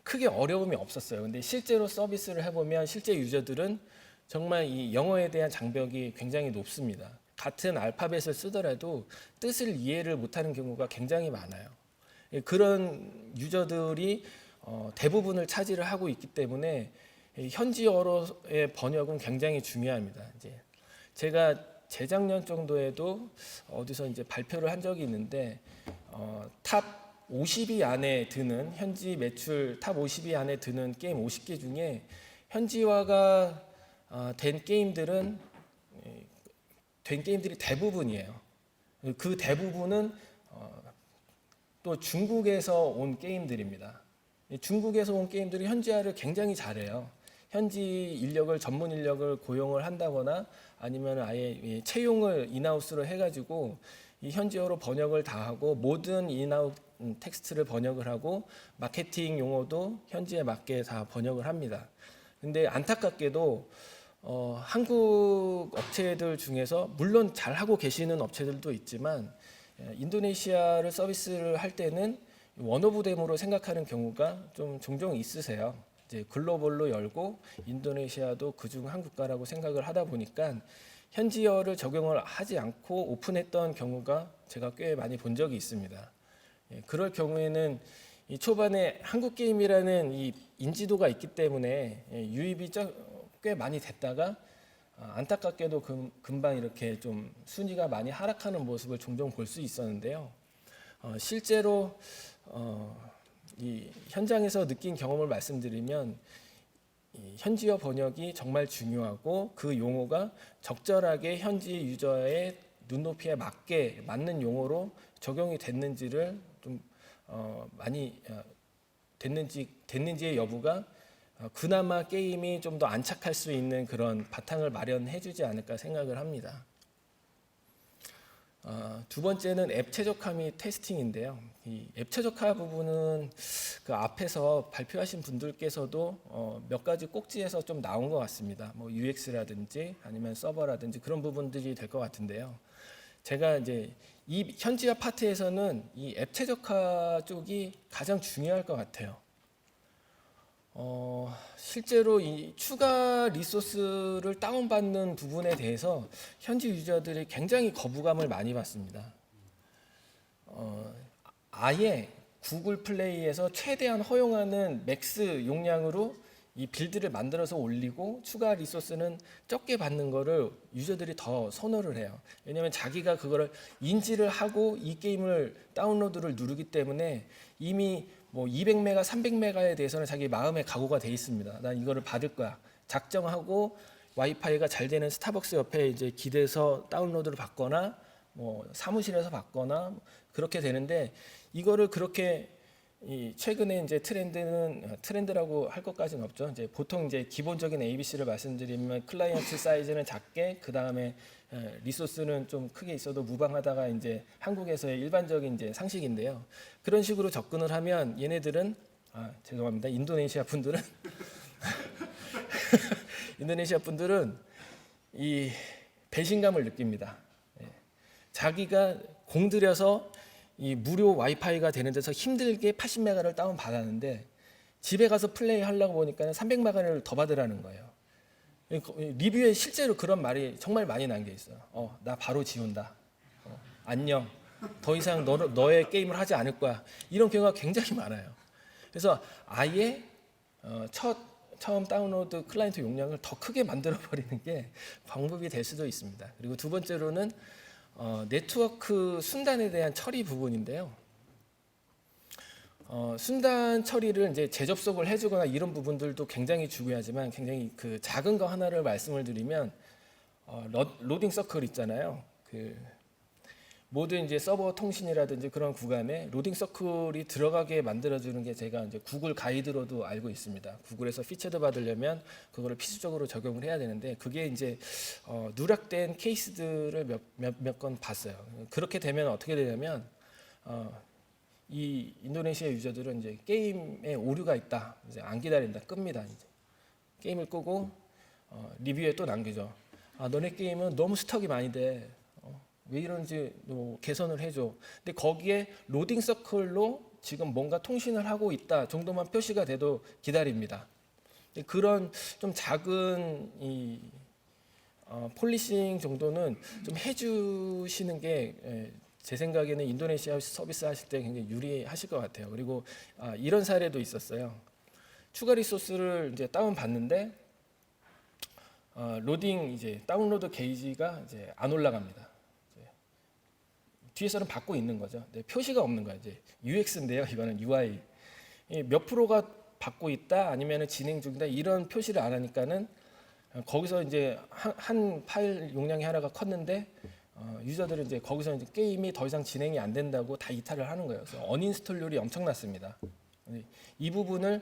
크게 어려움이 없었어요. 근데 실제로 서비스를 해보면 실제 유저들은 정말 이 영어에 대한 장벽이 굉장히 높습니다. 같은 알파벳을 쓰더라도 뜻을 이해를 못하는 경우가 굉장히 많아요. 그런 유저들이 대부분을 차지를 하고 있기 때문에 현지어로의 번역은 굉장히 중요합니다. 이제 제가 재작년 정도에도 어디서 이제 발표를 한 적이 있는데 탑 50위 안에 드는 현지 매출 탑 50위 안에 드는 게임 50개 중에 현지화가 된 게임들이 대부분이에요. 그 대부분은 또 중국에서 온 게임들입니다. 중국에서 온 게임들이 현지화를 굉장히 잘해요. 현지 인력을 전문 인력을 고용을 한다거나 아니면 아예 채용을 인하우스로 해가지고 이 현지어로 번역을 다 하고 모든 인아웃 텍스트를 번역을 하고 마케팅 용어도 현지에 맞게 다 번역을 합니다. 근데 안타깝게도 한국 업체들 중에서 물론 잘하고 계시는 업체들도 있지만 인도네시아를 서비스를 할 때는 원오브댐으로 생각하는 경우가 좀 종종 있으세요. 이제 글로벌로 열고 인도네시아도 그중 한 국가라고 생각을 하다 보니까 현지어를 적용을 하지 않고 오픈했던 경우가 제가 꽤 많이 본 적이 있습니다. 그럴 경우에는 이 초반에 한국 게임이라는 이 인지도가 있기 때문에 유입이 꽤 많이 됐다가 안타깝게도 금방 이렇게 좀 순위가 많이 하락하는 모습을 종종 볼 수 있었는데요. 실제로 이 현장에서 느낀 경험을 말씀드리면 이 현지어 번역이 정말 중요하고 그 용어가 적절하게 현지 유저의 눈높이에 맞는 용어로 적용이 됐는지를 좀 많이 됐는지의 여부가 그나마 게임이 좀 더 안착할 수 있는 그런 바탕을 마련해주지 않을까 생각을 합니다. 두 번째는 앱 최적화 및 테스팅인데요. 이 앱 최적화 부분은 그 앞에서 발표하신 분들께서도 몇 가지 꼭지에서 좀 나온 것 같습니다. 뭐 UX라든지 아니면 서버라든지 그런 부분들이 될 것 같은데요. 제가 이제 이 현지화 파트에서는 이 앱 최적화 쪽이 가장 중요할 것 같아요. 실제로 이 추가 리소스를 다운받는 부분에 대해서 현지 유저들이 굉장히 거부감을 많이 받습니다. 아예 구글 플레이에서 최대한 허용하는 맥스 용량으로 이 빌드를 만들어서 올리고 추가 리소스는 적게 받는 거를 유저들이 더 선호를 해요. 왜냐하면 자기가 그거를 인지를 하고 이 게임을 다운로드를 누르기 때문에 이미 뭐 200메가, 300메가에 대해서는 자기 마음의 각오가 돼 있습니다. 난 이거를 받을 거야. 작정하고 와이파이가 잘 되는 스타벅스 옆에 이제 기대서 다운로드를 받거나 뭐 사무실에서 받거나 그렇게 되는데 이거를 그렇게 최근에 이제 트렌드라고 할 것까지는 없죠. 이제 보통 이제 기본적인 ABC를 말씀드리면 클라이언트 사이즈는 작게 그 다음에 리소스는 좀 크게 있어도 무방하다가 이제 한국에서의 일반적인 이제 상식인데요. 그런 식으로 접근을 하면 얘네들은 죄송합니다. 인도네시아 분들은 인도네시아 분들은 이 배신감을 느낍니다. 자기가 공들여서 이 무료 와이파이가 되는 데서 힘들게 80메가를 다운 받았는데 집에 가서 플레이 하려고 보니까 300메가를 더 받으라는 거예요. 리뷰에 실제로 그런 말이 정말 많이 남겨 있어요. 나 바로 지운다. 안녕. 더 이상 너의 게임을 하지 않을 거야. 이런 경우가 굉장히 많아요. 그래서 아예 처음 다운로드 클라이언트 용량을 더 크게 만들어 버리는 게 방법이 될 수도 있습니다. 그리고 두 번째로는 네트워크 순단에 대한 처리 부분인데요. 순단 처리를 이제 재접속을 해주거나 이런 부분들도 굉장히 중요하지만 굉장히 그 작은 거 하나를 말씀을 드리면 로딩 서클 있잖아요. 그 모든 이제 서버 통신이라든지 그런 구간에 로딩 서클이 들어가게 만들어주는 게 제가 이제 구글 가이드로도 알고 있습니다. 구글에서 피처드 받으려면 그거를 필수적으로 적용을 해야 되는데 그게 이제 누락된 케이스들을 몇 건 봤어요. 그렇게 되면 어떻게 되냐면 이 인도네시아 유저들은 이제 게임에 오류가 있다, 이제 안 기다린다, 끕니다. 이제 게임을 끄고 리뷰에 또 남기죠. 너네 게임은 너무 스톡이 많이 돼. 왜 이런지 개선을 해줘. 근데 거기에 로딩 서클로 지금 뭔가 통신을 하고 있다 정도만 표시가 돼도 기다립니다. 그런 좀 작은 이 폴리싱 정도는 좀 해주시는 게 제 생각에는 인도네시아 서비스 하실 때 굉장히 유리하실 것 같아요. 그리고 이런 사례도 있었어요. 추가 리소스를 이제 다운 받는데 로딩 이제 다운로드 게이지가 이제 안 올라갑니다. 뒤에서는 받고 있는 거죠. 네, 표시가 없는 거예요. 이제 UX인데요. 이거는 UI. 몇 프로가 받고 있다 아니면 진행 중이다 이런 표시를 안 하니까는 거기서 이제 한 파일 용량이 하나가 컸는데 유저들은 이제 거기서 이제 게임이 더 이상 진행이 안 된다고 다 이탈을 하는 거예요. 그래서 언인스톨률이 엄청났습니다. 이 부분을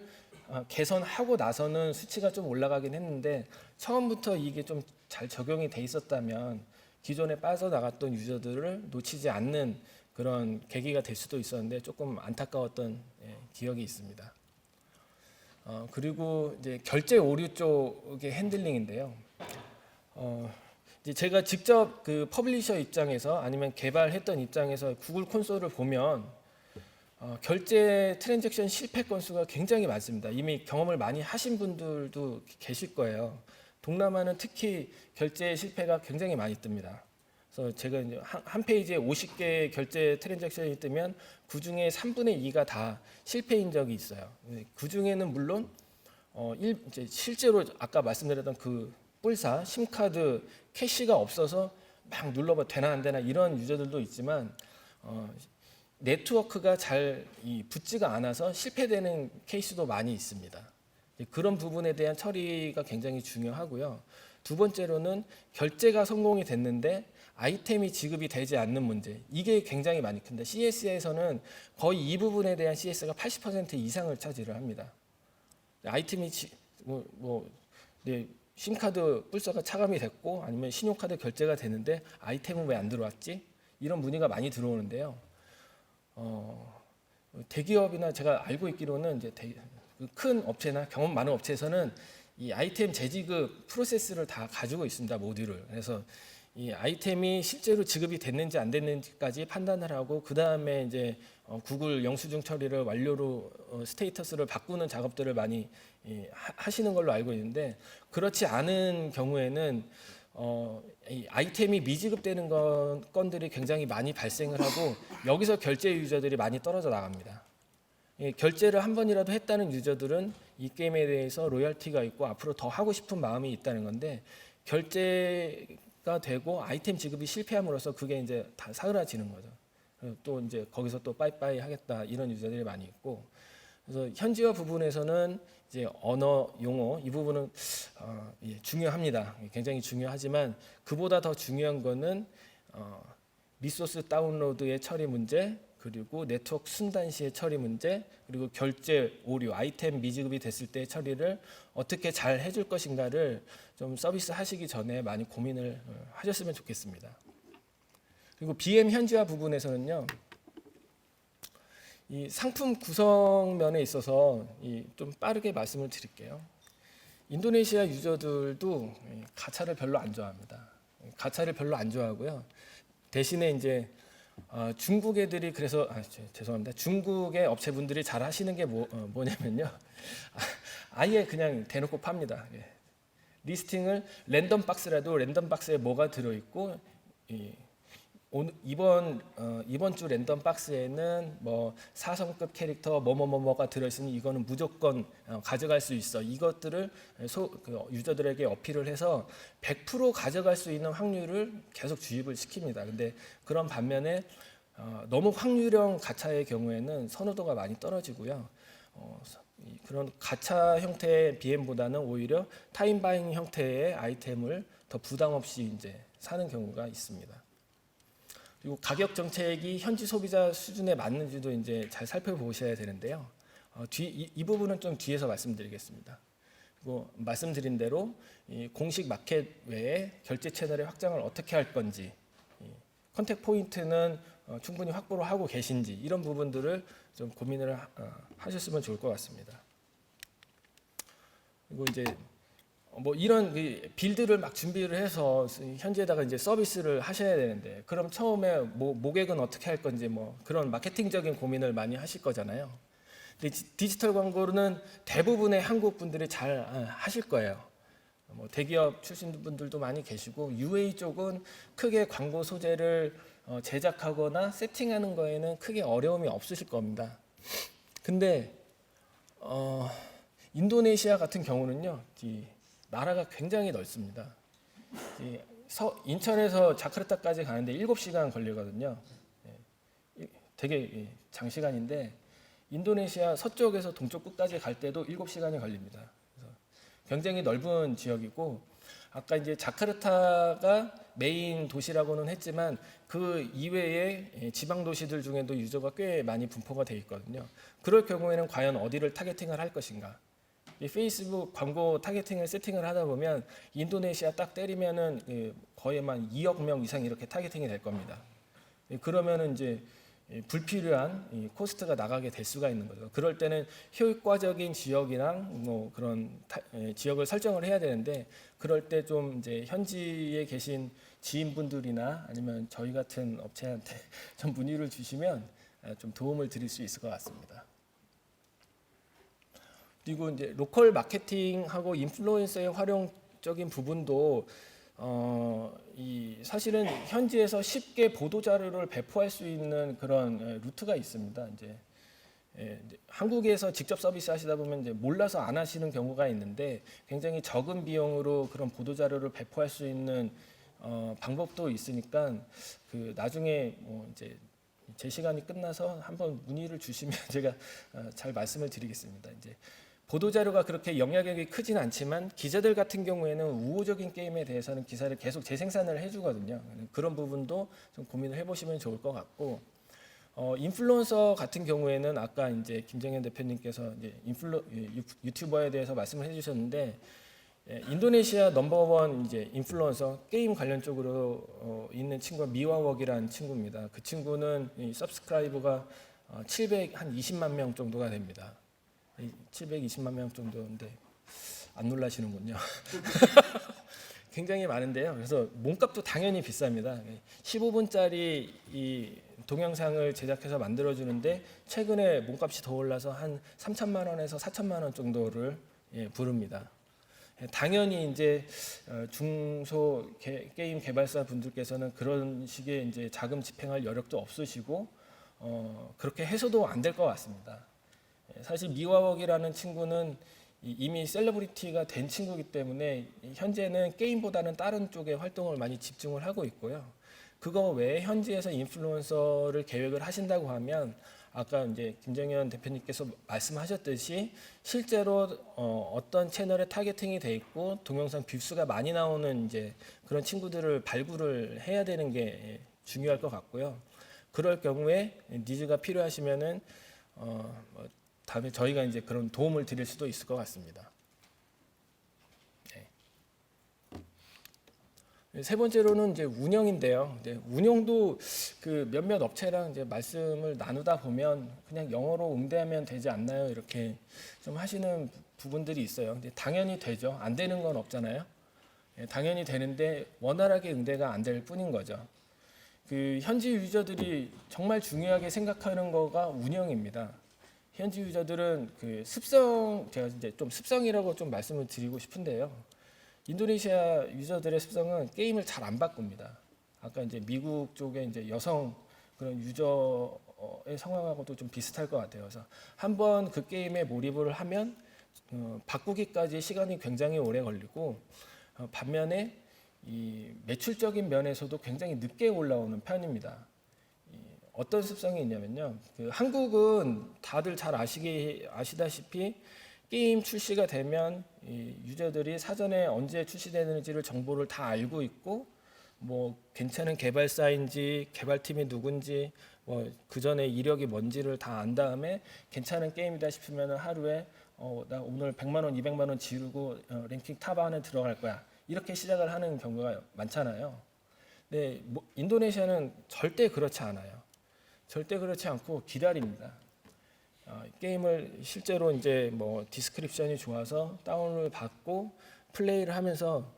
개선하고 나서는 수치가 좀 올라가긴 했는데 처음부터 이게 좀 잘 적용이 돼 있었다면 기존에 빠져나갔던 유저들을 놓치지 않는 그런 계기가 될 수도 있었는데 조금 안타까웠던 기억이 있습니다. 그리고 이제 결제 오류 쪽의 핸들링인데요. 이제 제가 직접 그 퍼블리셔 입장에서 아니면 개발했던 입장에서 구글 콘솔을 보면 결제 트랜잭션 실패 건수가 굉장히 많습니다. 이미 경험을 많이 하신 분들도 계실 거예요. 동남아는 특히 결제 실패가 굉장히 많이 뜹니다. 그래서 제가 이제 한 페이지에 50개 결제 트랜잭션이 뜨면 그 중에 3분의 2가 다 실패인 적이 있어요. 그 중에는 물론 이제 실제로 아까 말씀드렸던 그 뿔사 심카드 캐시가 없어서 막 눌러봐 되나 안 되나 이런 유저들도 있지만 네트워크가 잘 붙지가 않아서 실패되는 케이스도 많이 있습니다. 그런 부분에 대한 처리가 굉장히 중요하고요. 두 번째로는 결제가 성공이 됐는데 아이템이 지급이 되지 않는 문제. 이게 굉장히 많이 큰데 CS에서는 거의 이 부분에 대한 CS가 80% 이상을 차지를 합니다. 아이템이 심카드 뿔사가 차감이 됐고 아니면 신용카드 결제가 되는데 아이템은 왜 안 들어왔지? 이런 문의가 많이 들어오는데요. 대기업이나 제가 알고 있기로는 이제 큰 업체나 경험 많은 업체에서는 이 아이템 재지급 프로세스를 다 가지고 있습니다. 모듈을. 그래서 이 아이템이 실제로 지급이 됐는지 안 됐는지까지 판단을 하고 그 다음에 이제 구글 영수증 처리를 완료로 스테이터스를 바꾸는 작업들을 많이 하시는 걸로 알고 있는데 그렇지 않은 경우에는 이 아이템이 미지급되는 건들이 굉장히 많이 발생을 하고 여기서 결제 유저들이 많이 떨어져 나갑니다. 결제를 한 번이라도 했다는 유저들은 이 게임에 대해서 로열티가 있고 앞으로 더 하고 싶은 마음이 있다는 건데 결제가 되고 아이템 지급이 실패함으로써 그게 이제 다 사그라지는 거죠. 또 이제 거기서 또 빠이빠이 하겠다 이런 유저들이 많이 있고 그래서 현지화 부분에서는 이제 언어 용어 이 부분은 중요합니다. 굉장히 중요하지만 그보다 더 중요한 거는 리소스 다운로드의 처리 문제 그리고 네트워크 순단 시의 처리 문제 그리고 결제 오류 아이템 미지급이 됐을 때 처리를 어떻게 잘 해줄 것인가를 좀 서비스 하시기 전에 많이 고민을 하셨으면 좋겠습니다. 그리고 BM 현지화 부분에서는요. 이 상품 구성면에 있어서 좀 빠르게 말씀을 드릴게요. 인도네시아 유저들도 가차를 별로 안 좋아합니다. 가차를 별로 안 좋아하고요. 대신에 이제 중국 애들이 그래서 죄송합니다. 중국의 업체분들이 잘 하시는 게 뭐냐면요. 아예 그냥 대놓고 팝니다. 리스팅을 랜덤 박스라도 랜덤 박스에 뭐가 들어있고 이번 주 랜덤 박스에는 뭐 4성급 캐릭터 뭐가 들어있으니 이거는 무조건 가져갈 수 있어. 이것들을 유저들에게 어필을 해서 100% 가져갈 수 있는 확률을 계속 주입을 시킵니다. 근데 그런 반면에 너무 확률형 가차의 경우에는 선호도가 많이 떨어지고요. 그런 가차 형태의 BM보다는 오히려 타임바잉 형태의 아이템을 더 부담 없이 이제 사는 경우가 있습니다. 그리고 가격 정책이 현지 소비자 수준에 맞는지도 이제 잘 살펴보셔야 되는데요. 이 부분은 좀 뒤에서 말씀드리겠습니다. 그리고 말씀드린 대로 이 공식 마켓 외에 결제 채널의 확장을 어떻게 할 건지, 컨택 포인트는 충분히 확보를 하고 계신지 이런 부분들을 좀 고민을 하셨으면 좋을 것 같습니다. 그리고 이제 뭐 이런 빌드를 막 준비를 해서 현지에다가 이제 서비스를 하셔야 되는데 그럼 처음에 모객은 어떻게 할 건지 뭐 그런 마케팅적인 고민을 많이 하실 거잖아요. 근데 디지털 광고는 대부분의 한국 분들이 잘 하실 거예요. 뭐 대기업 출신 분들도 많이 계시고 UA 쪽은 크게 광고 소재를 제작하거나 세팅하는 거에는 크게 어려움이 없으실 겁니다. 근데 인도네시아 같은 경우는요. 나라가 굉장히 넓습니다. 인천에서 자카르타까지 가는데 7시간 걸리거든요. 되게 장시간인데 인도네시아 서쪽에서 동쪽 끝까지 갈 때도 7시간이 걸립니다. 그래서 굉장히 넓은 지역이고 아까 이제 자카르타가 메인 도시라고는 했지만 그 이외의 지방 도시들 중에도 유저가 꽤 많이 분포가 돼 있거든요. 그럴 경우에는 과연 어디를 타겟팅을 할 것인가? 이 페이스북 광고 타겟팅을 세팅을 하다 보면 인도네시아 딱 때리면은 거의 만 2억 명 이상 이렇게 타겟팅이 될 겁니다. 그러면은 이제 불필요한 코스트가 나가게 될 수가 있는 거죠. 그럴 때는 효과적인 지역이랑 뭐 그런 지역을 설정을 해야 되는데, 그럴 때 좀 이제 현지에 계신 지인분들이나 아니면 저희 같은 업체한테 좀 문의를 주시면 좀 도움을 드릴 수 있을 것 같습니다. 그리고 이제 로컬 마케팅하고 인플루언서의 활용적인 부분도 사실은 현지에서 쉽게 보도 자료를 배포할 수 있는 그런 루트가 있습니다. 이제 한국에서 직접 서비스 하시다 보면 이제 몰라서 안 하시는 경우가 있는데, 굉장히 적은 비용으로 그런 보도 자료를 배포할 수 있는 방법도 있으니까 나중에 뭐 이제 제 시간이 끝나서 한번 문의를 주시면 제가 잘 말씀을 드리겠습니다. 이제 보도 자료가 그렇게 영향력이 크진 않지만 기자들 같은 경우에는 우호적인 게임에 대해서는 기사를 계속 재생산을 해주거든요. 그런 부분도 좀 고민을 해보시면 좋을 것 같고, 인플루언서 같은 경우에는 아까 이제 김정현 대표님께서 이제 유튜버에 대해서 말씀을 해주셨는데, 인도네시아 넘버원 이제 인플루언서 게임 관련 쪽으로 있는 친구가 미와웍이라는 친구입니다. 그 친구는 서브스크라이버가 720만 명 정도가 됩니다. 720만 명 정도인데 안 놀라시는군요. 굉장히 많은데요. 그래서 몸값도 당연히 비쌉니다. 15분짜리 이 동영상을 제작해서 만들어주는데 최근에 몸값이 더 올라서 한 3천만 원에서 4천만 원 정도를 부릅니다. 당연히 이제 중소 게임 개발사 분들께서는 그런 식의 이제 자금 집행할 여력도 없으시고 그렇게 해서도 안 될 것 같습니다. 사실 미와웍이라는 친구는 이미 셀러브리티가 된 친구이기 때문에 현재는 게임보다는 다른 쪽에 활동을 많이 집중을 하고 있고요. 그거 외에 현지에서 인플루언서를 계획을 하신다고 하면 아까 이제 김정현 대표님께서 말씀하셨듯이 실제로 어떤 채널에 타겟팅이 돼 있고 동영상 뷰수가 많이 나오는 이제 그런 친구들을 발굴을 해야 되는 게 중요할 것 같고요. 그럴 경우에 니즈가 필요하시면은 다음에 저희가 이제 그런 도움을 드릴 수도 있을 것 같습니다. 세 번째로는 이제 운영인데요. 운영도 그 몇몇 업체랑 이제 말씀을 나누다 보면 그냥 영어로 응대하면 되지 않나요? 이렇게 좀 하시는 부분들이 있어요. 근데 당연히 되죠. 안 되는 건 없잖아요. 당연히 되는데 원활하게 응대가 안 될 뿐인 거죠. 그 현지 유저들이 정말 중요하게 생각하는 거가 운영입니다. 현지 유저들은 그 습성, 제가 이제 좀 습성이라고 좀 말씀을 드리고 싶은데요. 인도네시아 유저들의 습성은 게임을 잘 안 바꿉니다. 아까 이제 미국 쪽에 이제 여성 그런 유저의 상황하고도 좀 비슷할 것 같아요. 그래서 한번 그 게임에 몰입을 하면 바꾸기까지 시간이 굉장히 오래 걸리고, 반면에 이 매출적인 면에서도 굉장히 늦게 올라오는 편입니다. 어떤 습성이 있냐면요. 그 한국은 다들 잘 아시다시피 게임 출시가 되면 이 유저들이 사전에 언제 출시되는지를 정보를 다 알고 있고, 뭐 괜찮은 개발사인지 개발팀이 누군지 뭐 그 전에 이력이 뭔지를 다 안 다음에 괜찮은 게임이다 싶으면 하루에 나 오늘 100만 원, 200만 원 지르고 랭킹 탑 안에 들어갈 거야. 이렇게 시작을 하는 경우가 많잖아요. 근데 인도네시아는 절대 그렇지 않아요. 절대 그렇지 않고 기다립니다. 게임을 실제로 이제 뭐 디스크립션이 좋아서 다운을 받고 플레이를 하면서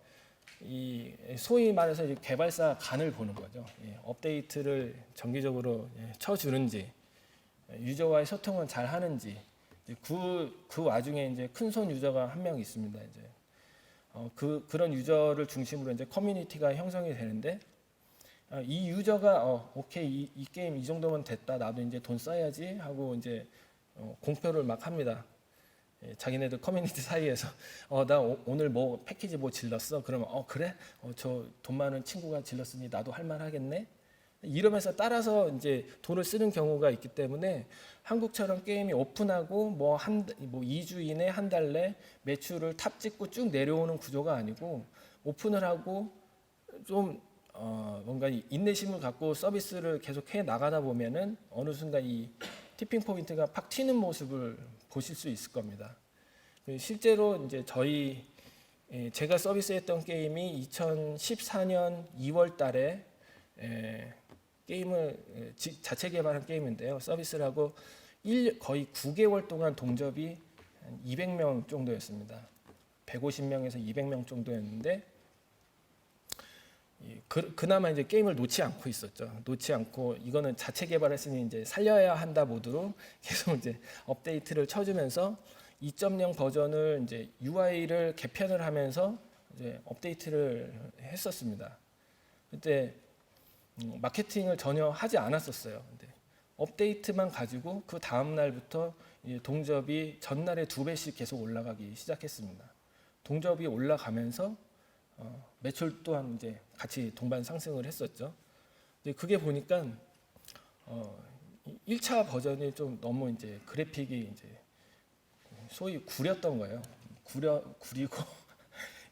이 소위 말해서 이제 개발사 간을 보는 거죠. 업데이트를 정기적으로 쳐주는지, 유저와의 소통은 잘 하는지. 그 와중에 이제 큰손 유저가 한 명 있습니다. 이제 그런 유저를 중심으로 이제 커뮤니티가 형성이 되는데, 이 유저가 오케이 이 게임 이 정도면 됐다, 나도 이제 돈 써야지 하고 이제 공표를 막 합니다. 자기네들 커뮤니티 사이에서 나 오늘 뭐 패키지 뭐 질렀어. 그러면 그래? 저 돈 많은 친구가 질렀으니 나도 할 만 하겠네. 이러면서 따라서 이제 돈을 쓰는 경우가 있기 때문에 한국처럼 게임이 오픈하고 뭐 2주 이내 한 달 내 매출을 탑 찍고 쭉 내려오는 구조가 아니고, 오픈을 하고 좀 뭔가 인내심을 갖고 서비스를 계속 해 나가다 보면은 어느 순간 이 티핑 포인트가 팍 튀는 모습을 보실 수 있을 겁니다. 실제로 이제 제가 서비스했던 게임이 2014년 2월 달에 게임을 자체 개발한 게임인데요. 서비스를 하고 거의 9개월 동안 동접이 한 200명 정도였습니다. 150명에서 200명 정도였는데 그나마 이제 게임을 놓지 않고 있었죠. 놓지 않고 이거는 자체 개발했으니 이제 살려야 한다 모드로 계속 이제 업데이트를 쳐주면서 2.0 버전을 이제 UI를 개편을 하면서 이제 업데이트를 했었습니다. 그때 마케팅을 전혀 하지 않았었어요. 근데 업데이트만 가지고 그 다음 날부터 동접이 전날에 2배씩 계속 올라가기 시작했습니다. 동접이 올라가면서 매출 또한 이제 같이 동반 상승을 했었죠. 근데 그게 보니까 1차 버전이 좀 너무 이제 그래픽이 이제 소위 구렸던 거예요. 구리고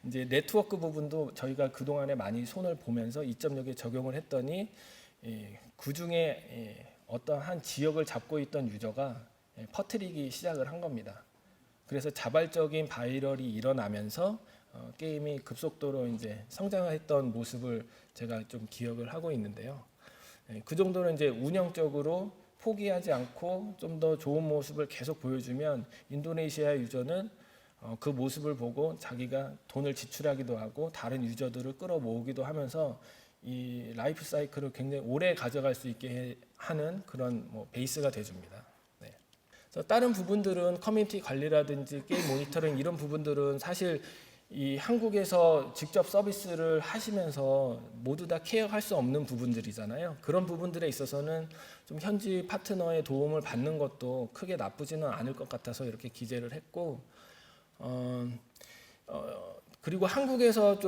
이제 네트워크 부분도 저희가 그 동안에 많이 손을 보면서 2.6에 적용을 했더니 그 중에 어떤 한 지역을 잡고 있던 유저가 퍼뜨리기 시작을 한 겁니다. 그래서 자발적인 바이럴이 일어나면서 게임이 급속도로 이제 성장했던 모습을 제가 좀 기억을 하고 있는데요. 그 정도는 이제 운영적으로 포기하지 않고 좀 더 좋은 모습을 계속 보여주면 인도네시아 유저는 그 모습을 보고 자기가 돈을 지출하기도 하고 다른 유저들을 끌어모으기도 하면서 이 라이프 사이클을 굉장히 오래 가져갈 수 있게 하는 그런 베이스가 돼줍니다. 네. 그래서 다른 부분들은 커뮤니티 관리라든지 게임 모니터링 이런 부분들은 사실 이 한국에서 직접 서비스를 하시면서 모두 다 케어할 수 없는 부분들이잖아요. 그런 부분들에 있어서는 좀 현지 파트너의 도움을 받는 것도 크게 나쁘지는 않을 것 같아서 이렇게 기재를 했고, 그리고 한국에서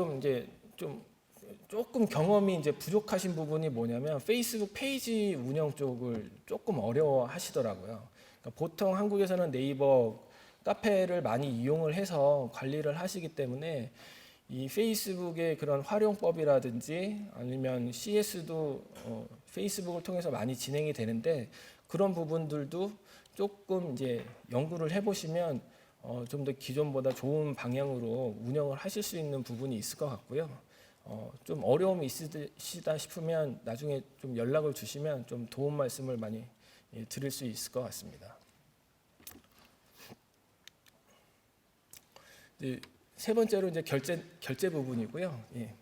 조금 경험이 이제 부족하신 부분이 뭐냐면 페이스북 페이지 운영 쪽을 조금 어려워하시더라고요. 그러니까 보통 한국에서는 네이버 카페를 많이 이용을 해서 관리를 하시기 때문에 이 페이스북의 그런 활용법이라든지 아니면 CS도 페이스북을 통해서 많이 진행이 되는데 그런 부분들도 조금 이제 연구를 해보시면 좀 더 기존보다 좋은 방향으로 운영을 하실 수 있는 부분이 있을 것 같고요. 좀 어려움이 있으시다 싶으면 나중에 좀 연락을 주시면 좀 도움 말씀을 많이 드릴 수 있을 것 같습니다. 세 번째로 이제 결제 부분이고요. 예.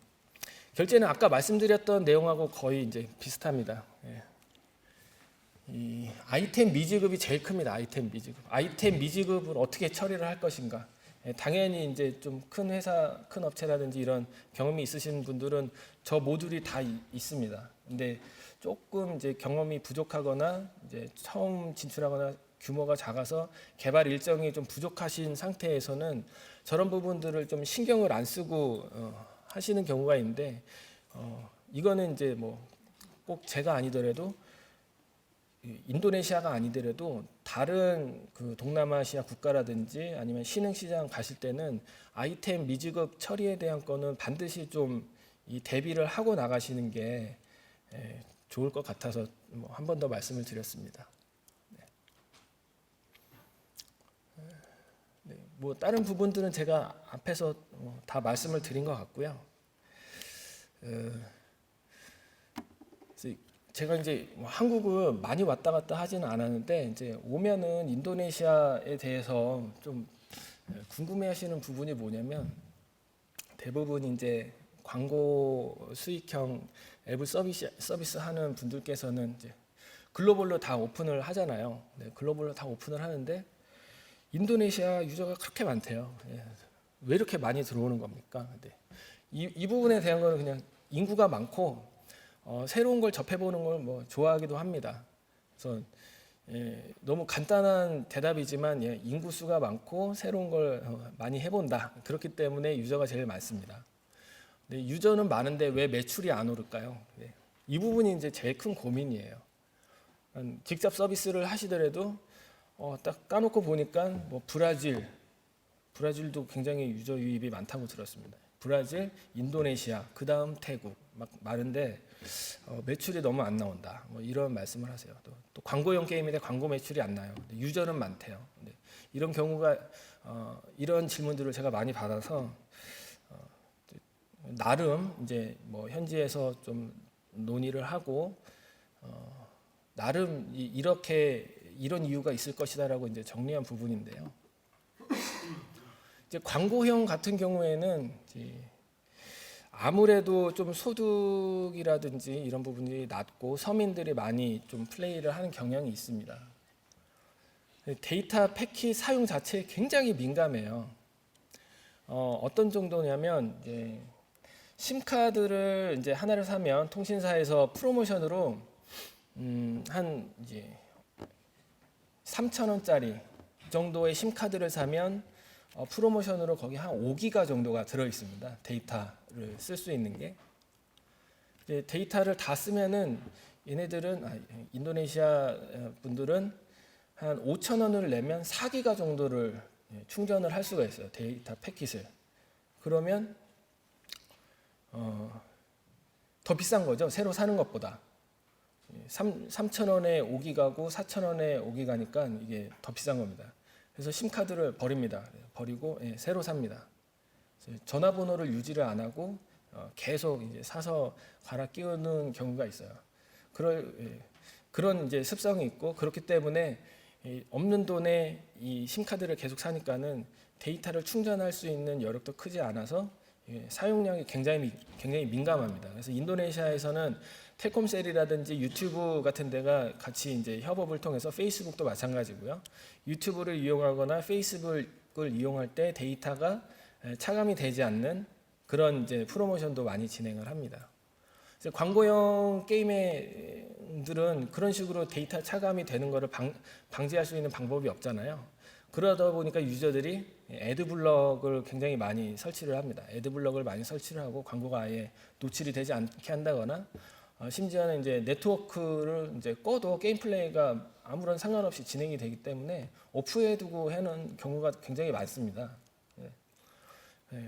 결제는 아까 말씀드렸던 내용하고 거의 이제 비슷합니다. 예. 이 아이템 미지급이 제일 큽니다. 아이템 미지급을 어떻게 처리를 할 것인가. 예, 당연히 이제 좀 큰 회사, 큰 업체라든지 이런 경험이 있으신 분들은 저 모듈이 다 있습니다. 근데 조금 이제 경험이 부족하거나 이제 처음 진출하거나 규모가 작아서 개발 일정이 좀 부족하신 상태에서는 저런 부분들을 좀 신경을 안 쓰고 하시는 경우가 있는데 이거는 이제 꼭 제가 아니더라도 인도네시아가 아니더라도 다른 그 동남아시아 국가라든지 아니면 신흥시장 가실 때는 아이템 미지급 처리에 대한 거는 반드시 좀 이 대비를 하고 나가시는 게 좋을 것 같아서 한 번 더 말씀을 드렸습니다. 네, 다른 부분들은 제가 앞에서 다 말씀을 드린 것 같고요. 제가 이제 한국을 많이 왔다 갔다 하지는 않았는데 이제 오면은 인도네시아에 대해서 좀 궁금해하시는 부분이 뭐냐면 대부분 이제 광고 수익형 앱을 서비스 하는 분들께서는 이제 글로벌로 다 오픈을 하잖아요. 네, 글로벌로 다 오픈을 하는데 인도네시아 유저가 그렇게 많대요. 예, 왜 이렇게 많이 들어오는 겁니까? 네. 이 부분에 대한 거는 그냥 인구가 많고 새로운 걸 접해보는 걸 좋아하기도 합니다. 그래서 너무 간단한 대답이지만 인구수가 많고 새로운 걸 많이 해본다. 그렇기 때문에 유저가 제일 많습니다. 근데 유저는 많은데 왜 매출이 안 오를까요? 네. 이 부분이 이제 제일 큰 고민이에요. 직접 서비스를 하시더라도 딱 까놓고 보니까 브라질도 굉장히 유저 유입이 많다고 들었습니다. 브라질, 인도네시아, 그 다음 태국 막 많은데 매출이 너무 안 나온다. 이런 말씀을 하세요. 또 광고용 게임인데 광고 매출이 안 나요. 유저는 많대요. 이런 경우가 이런 질문들을 제가 많이 받아서 나름 이제 뭐 현지에서 좀 논의를 하고 나름 이런 이유가 있을 것이다라고 이제 정리한 부분인데요. 이제 광고형 같은 경우에는 이제 아무래도 좀 소득이라든지 이런 부분이 낮고 서민들이 많이 좀 플레이를 하는 경향이 있습니다. 데이터 패킷 사용 자체에 굉장히 민감해요. 어떤 정도냐면 이제 심카드를 이제 하나를 사면 통신사에서 프로모션으로 한 이제 3,000원짜리 정도의 심카드를 사면 프로모션으로 거기 한 5기가 정도가 들어 있습니다. 데이터를 쓸 수 있는 게. 이제 데이터를 다 쓰면은 인도네시아 분들은 한 5,000원을 내면 4기가 정도를 충전을 할 수가 있어요. 데이터 패킷을. 그러면 더 비싼 거죠. 새로 사는 것보다. 3,000원에 5기가고 4,000원에 5기가니까 이게 더 비싼 겁니다. 그래서 심카드를 버립니다. 버리고 새로 삽니다. 전화번호를 유지를 안 하고 계속 이제 사서 갈아 끼우는 경우가 있어요. 그런 이제 습성이 있고 그렇기 때문에 없는 돈에 이 심카드를 계속 사니까는 데이터를 충전할 수 있는 여력도 크지 않아서 사용량이 굉장히 민감합니다. 그래서 인도네시아에서는 텔콤셀이라든지 유튜브 같은 데가 같이 이제 협업을 통해서 페이스북도 마찬가지고요. 유튜브를 이용하거나 페이스북을 이용할 때 데이터가 차감이 되지 않는 그런 이제 프로모션도 많이 진행을 합니다. 그래서 광고형 게임들은 그런 식으로 데이터 차감이 되는 것을 방지할 수 있는 방법이 없잖아요. 그러다 보니까 유저들이 애드블럭을 굉장히 많이 설치를 합니다. 애드블럭을 많이 설치를 하고 광고가 아예 노출이 되지 않게 한다거나 심지어는 이제 네트워크를 이제 꺼도 게임 플레이가 아무런 상관없이 진행이 되기 때문에 오프해두고 하는 경우가 굉장히 많습니다.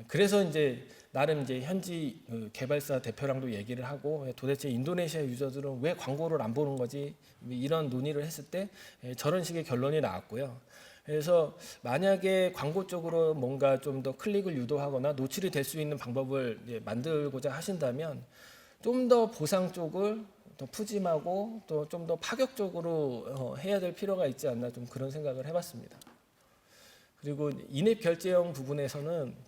그래서 이제 나름 이제 현지 개발사 대표랑도 얘기를 하고 도대체 인도네시아 유저들은 왜 광고를 안 보는 거지 이런 논의를 했을 때 저런 식의 결론이 나왔고요. 그래서 만약에 광고 쪽으로 뭔가 좀 더 클릭을 유도하거나 노출이 될 수 있는 방법을 만들고자 하신다면 좀 더 보상 쪽을 더 푸짐하고 또 좀 더 파격적으로 해야 될 필요가 있지 않나 좀 그런 생각을 해봤습니다. 그리고 인앱 결제형 부분에서는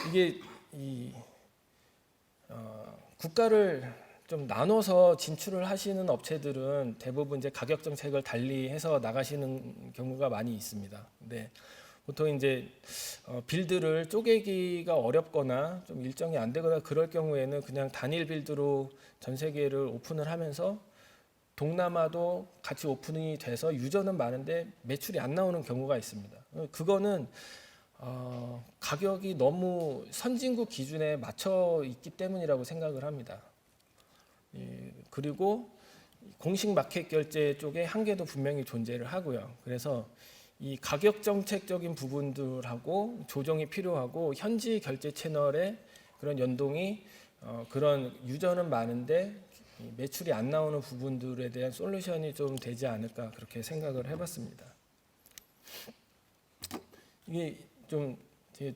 이게 국가를 좀 나눠서 진출을 하시는 업체들은 대부분 이제 가격 정책을 달리해서 나가시는 경우가 많이 있습니다. 근데 보통 이제 빌드를 쪼개기가 어렵거나 좀 일정이 안 되거나 그럴 경우에는 그냥 단일 빌드로 전 세계를 오픈을 하면서 동남아도 같이 오픈이 돼서 유저는 많은데 매출이 안 나오는 경우가 있습니다. 그거는 가격이 너무 선진국 기준에 맞춰 있기 때문이라고 생각을 합니다. 그리고 공식 마켓 결제 쪽에 한계도 분명히 존재를 하고요. 그래서 이 가격 정책적인 부분들하고 조정이 필요하고 현지 결제 채널의 그런 연동이 그런 유저는 많은데 매출이 안 나오는 부분들에 대한 솔루션이 좀 되지 않을까 그렇게 생각을 해봤습니다. 이게 좀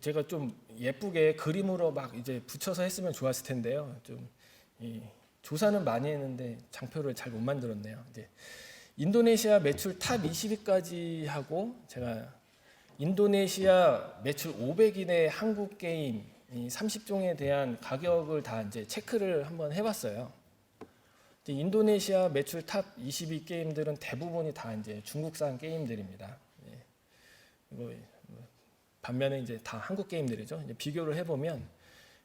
제가 좀 예쁘게 그림으로 막 이제 붙여서 했으면 좋았을 텐데요. 좀 조사는 많이 했는데 장표를 잘 못 만들었네요. 이제 인도네시아 매출 탑 20위까지 하고 제가 인도네시아 매출 500 이내 한국 게임 30종에 대한 가격을 다 이제 체크를 한번 해봤어요. 이제 인도네시아 매출 탑 20위 게임들은 대부분이 다 이제 중국산 게임들입니다. 그리고 반면에 이제 다 한국 게임들이죠. 이제 비교를 해보면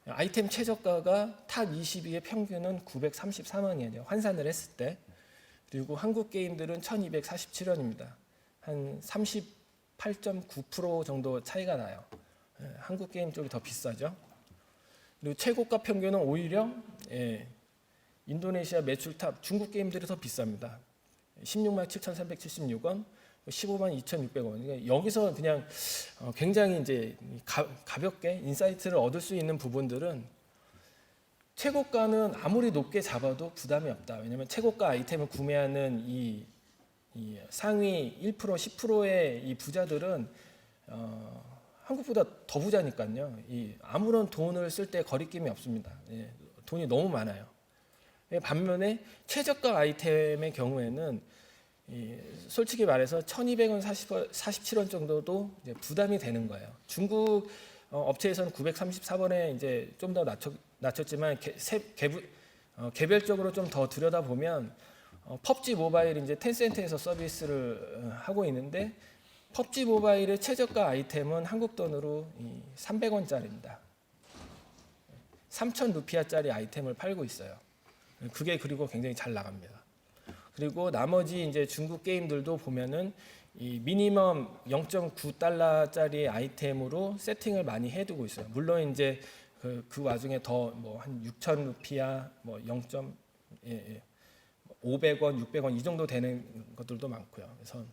아이템 최저가가 탑 20위의 평균은 933원이에요. 환산을 했을 때. 그리고 한국 게임들은 1247원입니다. 한 38.9% 정도 차이가 나요. 한국 게임 쪽이 더 비싸죠. 그리고 최고가 평균은 오히려 인도네시아 매출 탑 중국 게임들이 더 비쌉니다. 16만 7,376원, 15만 2,600원. 그러니까 여기서 그냥 굉장히 이제 가볍게 인사이트를 얻을 수 있는 부분들은 최고가는 아무리 높게 잡아도 부담이 없다. 왜냐하면 최고가 아이템을 구매하는 이 상위 1%, 10%의 이 부자들은 한국보다 더 부자니까요. 이 아무런 돈을 쓸 때 거리낌이 없습니다. 예, 돈이 너무 많아요. 예, 반면에 최저가 아이템의 경우에는 솔직히 말해서 1,200원, 47원 정도도 이제 부담이 되는 거예요. 중국 업체에서는 934원에 이제 좀 더 낮췄지만 개별적으로 좀 더 들여다 보면 펍지 모바일 이제 텐센트에서 서비스를 하고 있는데 펍지 모바일의 최저가 아이템은 한국 돈으로 300원짜리입니다. 3,000 루피아짜리 아이템을 팔고 있어요. 그게 그리고 굉장히 잘 나갑니다. 그리고 나머지 이제 중국 게임들도 보면은 이 미니멈 0.9달러짜리 아이템으로 세팅을 많이 해두고 있어요. 물론 이제 그 와중에 더 뭐 한 6,000 루피아, 뭐 500원, 600원 이 정도 되는 것들도 많고요. 그래서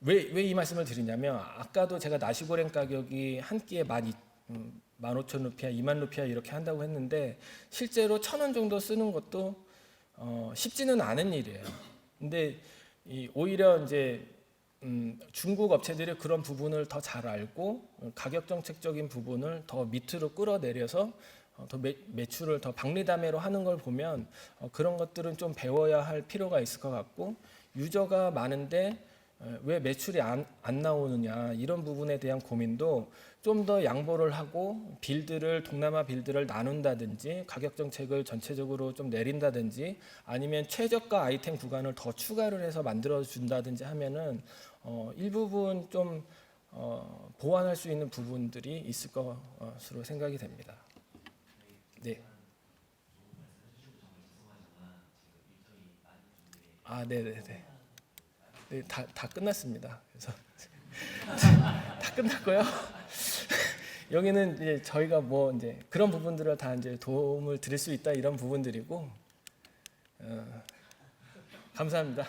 왜 이 말씀을 드리냐면 아까도 제가 나시고랭 가격이 한 끼에 15,000 루피아, 2만 루피아 이렇게 한다고 했는데 실제로 1,000원 정도 쓰는 것도 쉽지는 않은 일이에요. 근데 오히려 이제 중국 업체들이 그런 부분을 더 잘 알고 가격 정책적인 부분을 더 밑으로 끌어내려서 더 매출을 더 박리담회로 하는 걸 보면 그런 것들은 좀 배워야 할 필요가 있을 것 같고 유저가 많은데 왜 매출이 안 나오느냐 이런 부분에 대한 고민도 좀 더 양보를 하고 동남아 빌드를 나눈다든지 가격 정책을 전체적으로 좀 내린다든지 아니면 최저가 아이템 구간을 더 추가를 해서 만들어 준다든지 하면은 일부분 좀 보완할 수 있는 부분들이 있을 것으로 생각이 됩니다. 네. 아, 네네네. 네, 다 끝났습니다. 그래서 다 끝났고요. 여기는 이제 저희가 뭐 이제 그런 부분들을 다 이제 도움을 드릴 수 있다 이런 부분들이고 감사합니다.